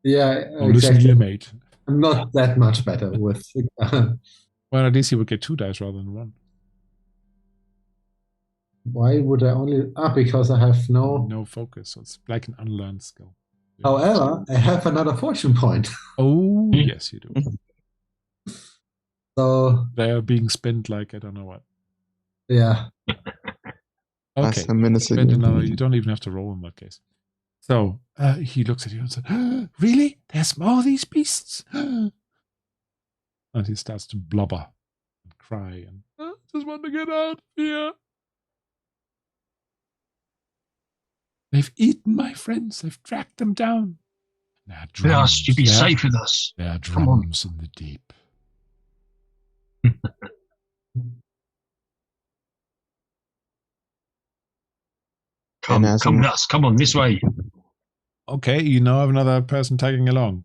Yeah, or listen here, mate. I'm not that much better with. Well, at least you would get 2 dice rather than 1. Why would I only? Because I have no focus. So it's like an unlearned skill. Yeah. However, I have another fortune point. Oh, yes, you do. So they are being spent like I don't know what. Yeah. Okay. Spend another. You don't even have to roll in that case. So he looks at you and says, "Really? There's more of these beasts?" And he starts to blubber and cry and just want to get out of here. They've eaten my friends. They've tracked them down. We asked you to be safe with us. There are drums in the deep. Come nuts. Come on, this way. Okay, you now have another person tagging along.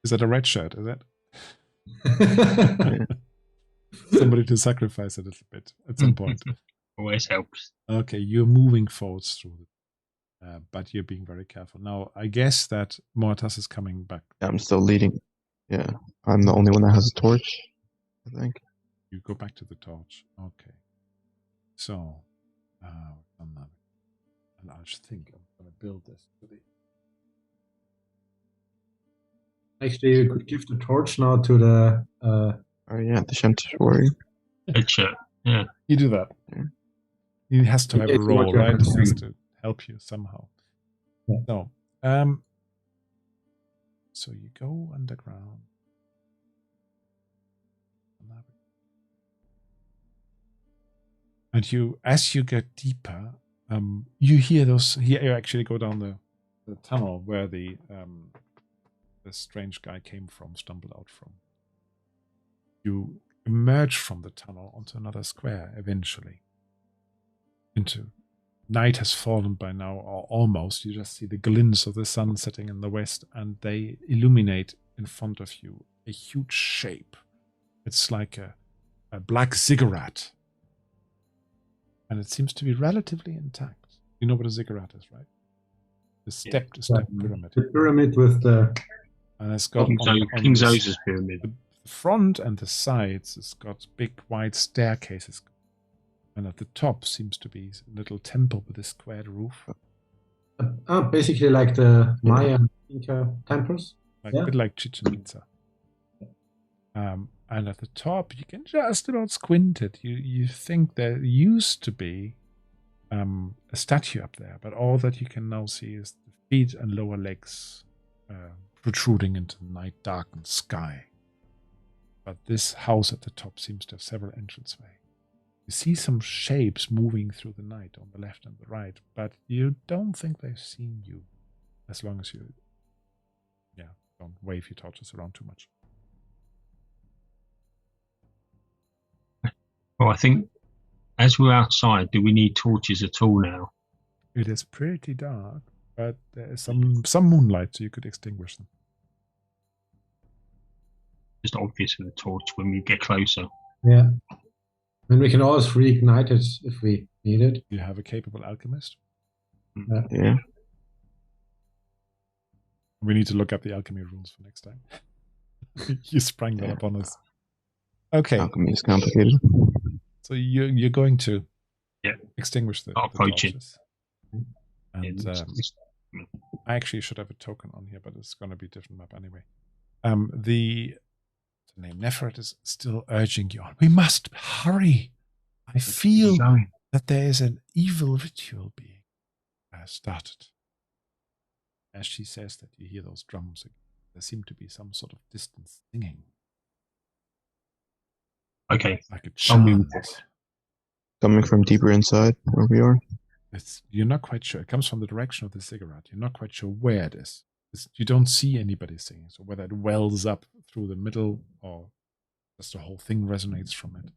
Is that a red shirt, is it? Somebody to sacrifice a little bit at some point. Always helps. Okay, you're moving forwards through it, but you're being very careful. Now, I guess that Mortas is coming back. I'm still leading. Yeah, I'm the only one that has a torch, I think. You go back to the torch. Okay. So, and I just think I'm going to build this. Actually, you could give the torch now to the... Oh yeah, the Shem warrior. Yeah. You do that. Yeah. He has to have a role, right? He has to help you somehow. Yeah. No. So you go underground. And you, as you get deeper, you hear those. You actually go down the tunnel where the strange guy came from, stumbled out from. You emerge from the tunnel onto another square eventually. Into night has fallen by now, or almost. You just see the glints of the sun setting in the west, and they illuminate in front of you a huge shape. It's like a black ziggurat. And it seems to be relatively intact. You know what a ziggurat is, right? The stepped pyramid. The pyramid with the... And it's got King Zoses pyramid. The front and the sides, it's got big wide staircases. And at the top seems to be a little temple with a squared roof. Basically like the Mayan Inca temples. A bit like Chichen Itza. And at the top, you can just about squint it. You think there used to be a statue up there, but all that you can now see is the feet and lower legs protruding into the night darkened sky. But this house at the top seems to have several entranceways. You see some shapes moving through the night on the left and the right, but you don't think they've seen you, as long as you, don't wave your torches around too much. Well, I think as we're outside, do we need torches at all now? It is pretty dark, but there is some moonlight, so you could extinguish them. Just obvious with a torch when we get closer. Yeah. And we can always reignite it if we need it. You have a capable alchemist? Yeah. We need to look up the alchemy rules for next time. You sprang that upon us. Okay. Alchemy is complicated. So you're going to extinguish the torches. And I actually should have a token on here, but it's going to be a different map anyway. The name Neferet is still urging you on. We must hurry. I feel that there is an evil ritual being started. As she says that, you hear those drums again. There seem to be some sort of distant singing. Okay. Like a chant. Coming from deeper inside where we are? You're not quite sure. It comes from the direction of the cigarette. You're not quite sure where it is. You don't see anybody singing. So whether it wells up through the middle or just the whole thing resonates from it.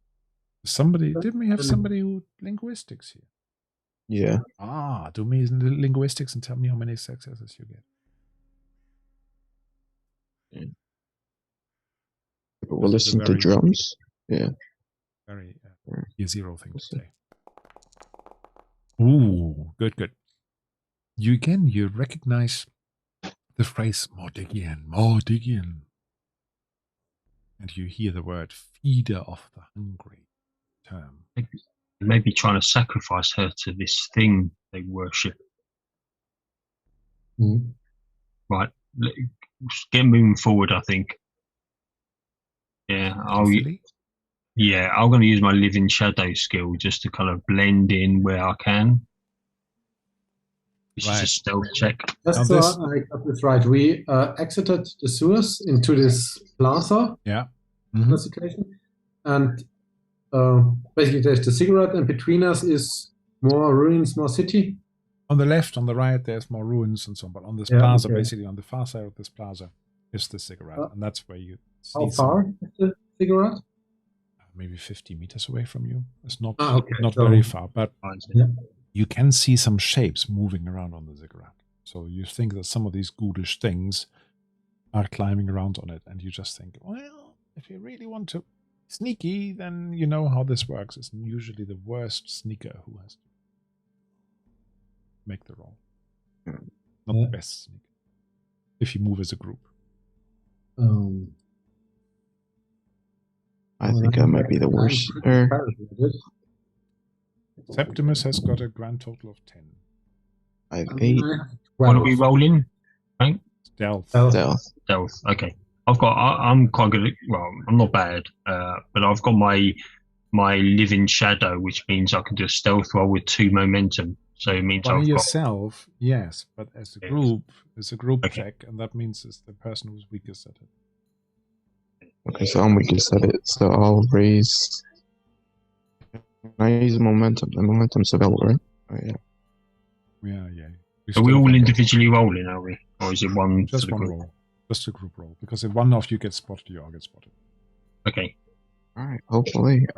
Didn't we have somebody who linguistics here? Yeah. Do me linguistics and tell me how many successes you get. Yeah. But we'll listen to drums. Yeah. Very year zero thing to say. Ooh, good. You recognize the phrase Mordigian. And you hear the word feeder of the hungry term. Maybe trying to sacrifice her to this thing they worship. Mm. Right. Get moving forward, I think. Yeah. I'm going to use my living shadow skill just to kind of blend in where I can. This is a stealth check. Just so I got this right, we exited the sewers into this plaza. Yeah. Situation. And basically there's the cigarette, and between us is more ruins, more city. On the left, on the right, there's more ruins and so on. But on this plaza, basically on the far side of this plaza, is the cigarette. And that's where you see how far is the cigarette? Maybe 50 meters away from you. It's not so very far, but you can see some shapes moving around on the cigarette. So you think that some of these ghoulish things are climbing around on it, and you just think, well, if you really want to sneaky, then you know how this works. It's usually the worst sneaker who has to make the roll. Not the best sneaker. If you move as a group. I think I might be the worst. Septimus has got a grand total of 10. I have 8. What are we rolling? Right? Stealth. Okay. I'm quite good. I'm not bad. But I've got my living shadow, which means I can do a stealth roll with 2 momentum. So it means by yourself, yes, but as a group, it's a group check, and that means it's the person who's weakest at it. Okay, so I'm weakest at it, so I'll raise. Can I use momentum? The momentum's available, right? Oh, yeah. Are we all individually rolling, are we? Or is it one? Just one roll. Just a group roll. Because if one of you gets spotted, you all get spotted. Okay. Alright, hopefully.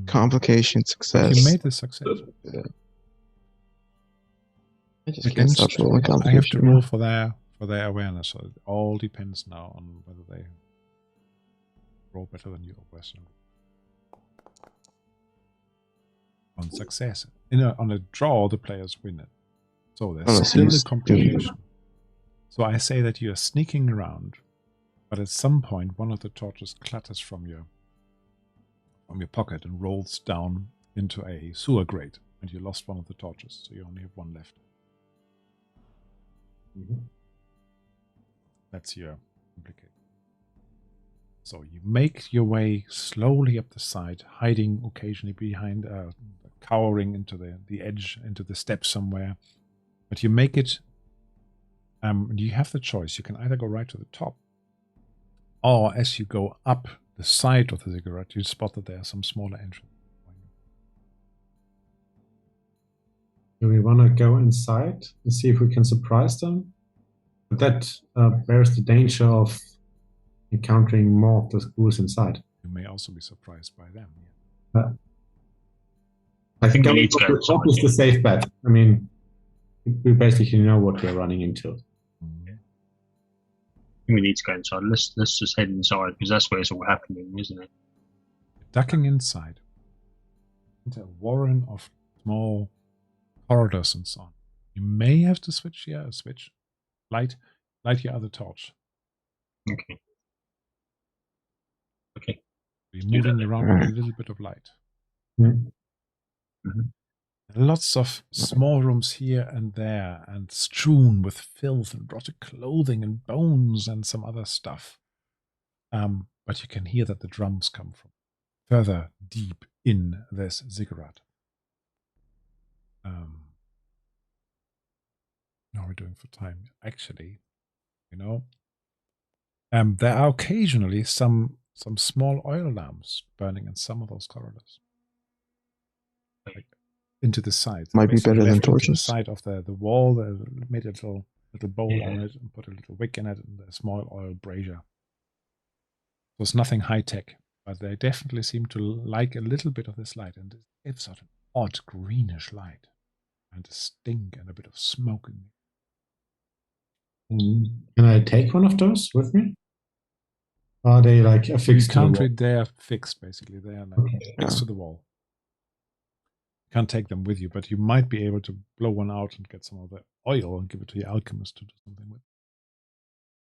Complication success. You made the success. Yeah. I have to roll for their awareness, so it all depends now on whether they roll better than you or worse. On success. On a draw, the players win it. So there's still a complication. So I say that you're sneaking around, but at some point one of the torches clatters from your pocket and rolls down into a sewer grate, and you lost one of the torches, so you only have one left. That's your complication. So you make your way slowly up the side, hiding occasionally behind, cowering into the edge, into the steps somewhere. But you make it. You have the choice. You can either go right to the top, or as you go up the side of the cigarette, you spot that there are some smaller entrances. Do we want to go inside and see if we can surprise them? But that bears the danger of encountering more of the ghouls inside. You may also be surprised by them. I think going to the top is the safe bet. I mean, we basically know what we're running into. We need to go inside. Let's just head inside, because that's where it's all happening, isn't it? Ducking inside into a warren of small corridors and so on. You may have to switch light your other torch. Okay. You're moving around with a little bit of light. Lots of small rooms here and there, and strewn with filth and rotted clothing and bones and some other stuff. But you can hear that the drums come from further deep in this ziggurat. How are we doing for time? Actually, there are occasionally some small oil lamps burning in some of those corridors. Like into the side. Might be better than torches. The side of the wall, they made a little bowl on it and put a little wick in it and a small oil brazier. So it's nothing high tech, but they definitely seem to like a little bit of this light, and it gives out an odd greenish light and a stink and a bit of smoke in it. Can I take one of those with me? Are they like affixed to the wall? They are fixed, basically. They are next to the wall. You can't take them with you, but you might be able to blow one out and get some of the oil and give it to your alchemist to do something with.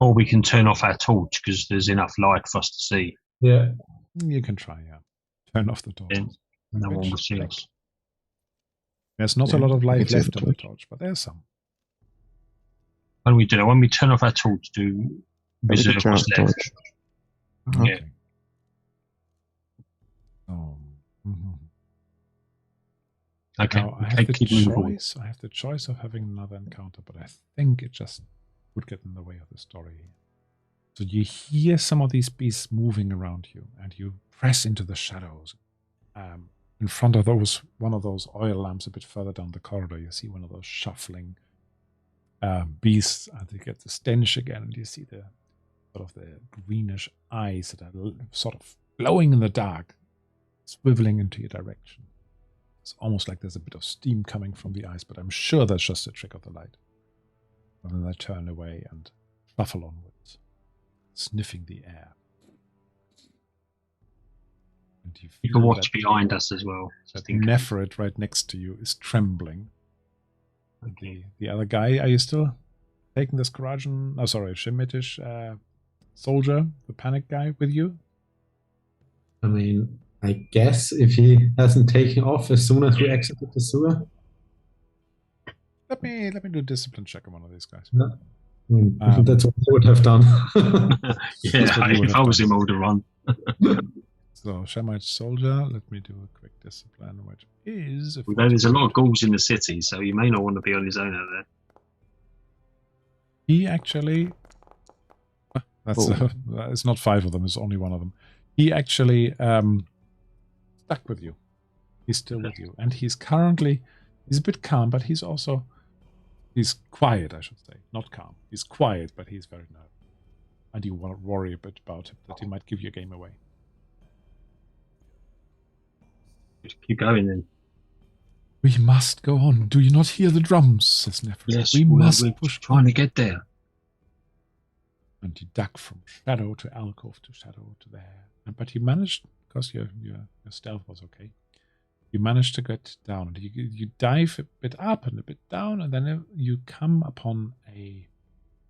Or we can turn off our torch because there's enough light for us to see. Yeah. You can try, yeah. Turn off the torch. No one will see us. There's not a lot of light left on the torch, but there's some. When we do that, when we turn off our torch, do reserve what's left. Okay. Yeah. Okay. Now, I have the choice of having another encounter, but I think it just would get in the way of the story. So you hear some of these beasts moving around you, and you press into the shadows. In front of one of those oil lamps a bit further down the corridor, you see one of those shuffling beasts, and you get the stench again, and you see the greenish eyes that are sort of glowing in the dark, swiveling into your direction. It's almost like there's a bit of steam coming from the eyes, but I'm sure that's just a trick of the light. And then they turn away and shuffle onwards, sniffing the air. And you can watch behind us as well. That Nephrit right next to you is trembling. Okay. The other guy, are you still taking this Shemitish soldier, the panic guy, with you? I mean, I guess if he hasn't taken off as soon as we exited the sewer. Let me do a discipline check on one of these guys. Yeah. That's what I would have done. If I was him, I would have run. So, Shemite soldier, let me do a quick discipline, which is... There's a lot of ghouls in the city, so you may not want to be on his own out there. He actually... it's not 5 of them, it's only 1 of them. He actually stuck with you. He's still with you. And he's currently... He's a bit calm, but he's also... He's quiet, I should say. Not calm. He's quiet, but he's very nervous. And you worry a bit about him, that he might give your game away. Just keep going then. We must go on. Do you not hear the drums? Says Nephrit. Yes, we're trying to get there. And you duck from shadow to alcove to shadow to there. But you managed, because your stealth was okay, you managed to get down. And you dive a bit up and a bit down, and then you come upon a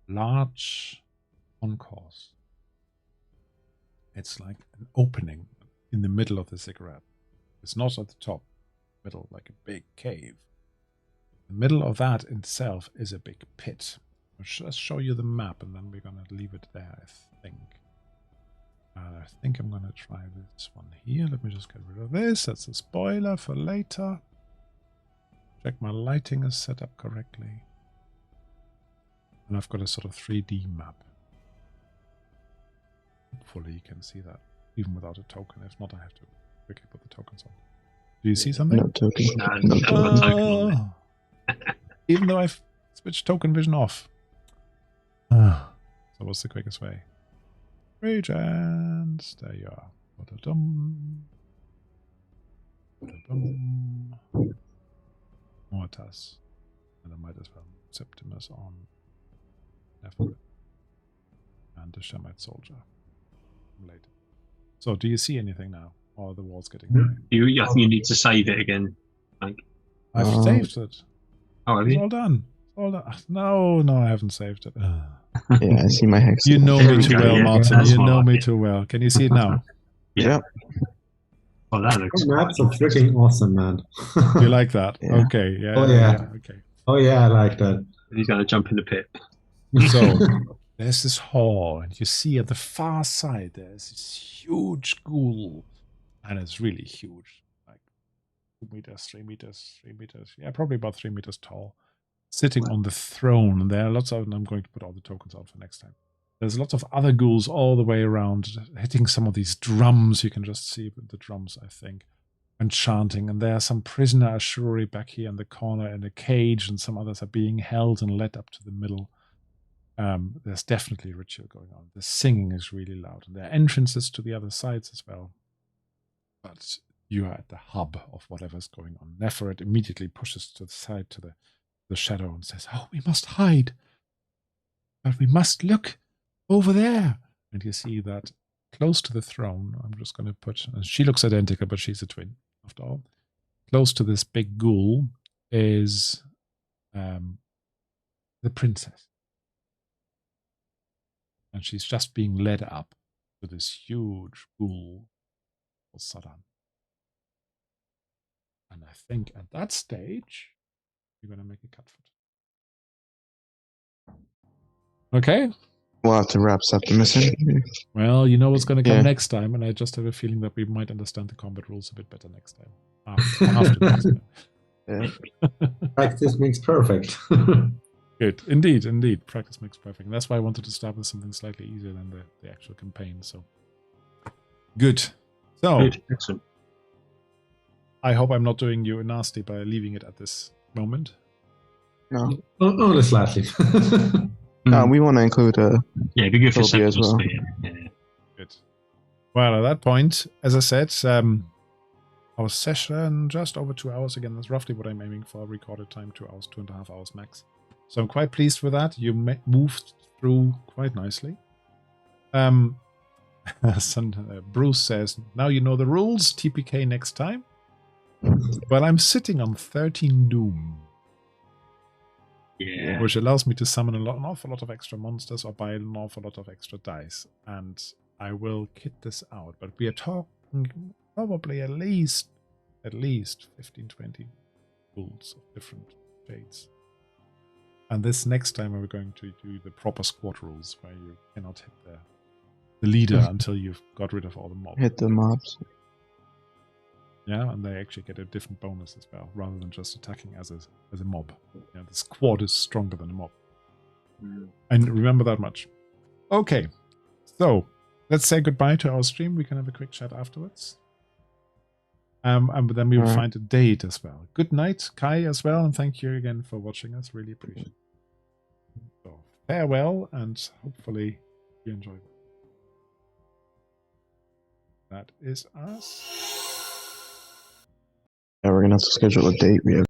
large concourse. It's like an opening in the middle of the ziggurat. It's not at the top, middle, like a big cave. The middle of that itself is a big pit. I'll just show you the map, and then we're going to leave it there, I think. And I think I'm going to try this one here. Let me just get rid of this. That's a spoiler for later. Check my lighting is set up correctly. And I've got a sort of 3D map. Hopefully you can see that, even without a token. If not, I have to quickly put the tokens on. Do you see something? No token. No token. Even though I've switched token vision off. So what's the quickest way? Regents. There you are. Ba-da-dum. Ba-da-dum. Mortas. And I might as well Septimus on Nephrit. And the Shemite soldier. Later. So do you see anything now? Or are the walls getting high? I think you need to save it again. I've saved it. Oh, have it's you? all done. No, I haven't saved it. Yeah, I see my hex. You know me too well, Yeah, Martin. You know me too well. Can you see it now? Yeah. Oh, that looks maps are freaking awesome, man. You like that? Yeah. Okay. Yeah. Oh, yeah. Okay. Oh yeah, I like that. He's going to jump in the pit. So there's this hall, and you see at the far side there's this huge ghoul, and it's really huge, like 2 meters, 3 meters, 3 meters. Yeah, probably about 3 meters tall, sitting on the throne. And there are lots of, and I'm going to put all the tokens out for next time. There's lots of other ghouls all the way around, hitting some of these drums. You can just see the drums, I think, and chanting. And there are some prisoner Ashuri back here in the corner in a cage, and some others are being held and led up to the middle. There's definitely ritual going on. The singing is really loud, and there are entrances to the other sides as well. But you are at the hub of whatever's going on. Neferet immediately pushes to the side to the shadow and says, "Oh, we must hide. But we must look over there." And you see that close to the throne, I'm just going to put, and she looks identical, but she's a twin, after all. Close to this big ghoul is the princess. And she's just being led up to this huge ghoul called Sadan. And I think at that stage, you're going to make a cut for it. Okay? We'll have to wrap up the mission. Well, you know what's going to come next time, and I just have a feeling that we might understand the combat rules a bit better next time. After next time. Yeah. Practice makes perfect. Good. Indeed. Practice makes perfect. And that's why I wanted to start with something slightly easier than the actual campaign. So, good. So, Excellent. I hope I'm not doing you a nasty by leaving it at this moment. No. Only slightly. No, we want to include yeah, it'd be good for Phobia as well. Yeah. Good. Well, at that point, as I said, our session just over 2 hours. Again, that's roughly what I'm aiming for. Recorded time 2 hours, 2.5 hours max. So I'm quite pleased with that. You moved through quite nicely. Bruce says, "Now you know the rules. TPK next time." Well, I'm sitting on 13 Doom. Yeah. Which allows me to summon an awful lot of extra monsters or buy an awful lot of extra dice. And I will kit this out. But we are talking probably at least 15, 20 rules of different shades. And this next time we're going to do the proper squad rules, where you cannot hit the leader until you've got rid of all the mobs. Hit the mobs. Yeah, and they actually get a different bonus as well, rather than just attacking as a mob. Yeah, the squad is stronger than a mob. And remember that much. Okay, so let's say goodbye to our stream. We can have a quick chat afterwards. And then we will find a date as well. Good night, Kai, as well, and thank you again for watching us. Really appreciate it. So farewell, and hopefully you enjoy it. That is us. Yeah, we're gonna have to schedule a date. We have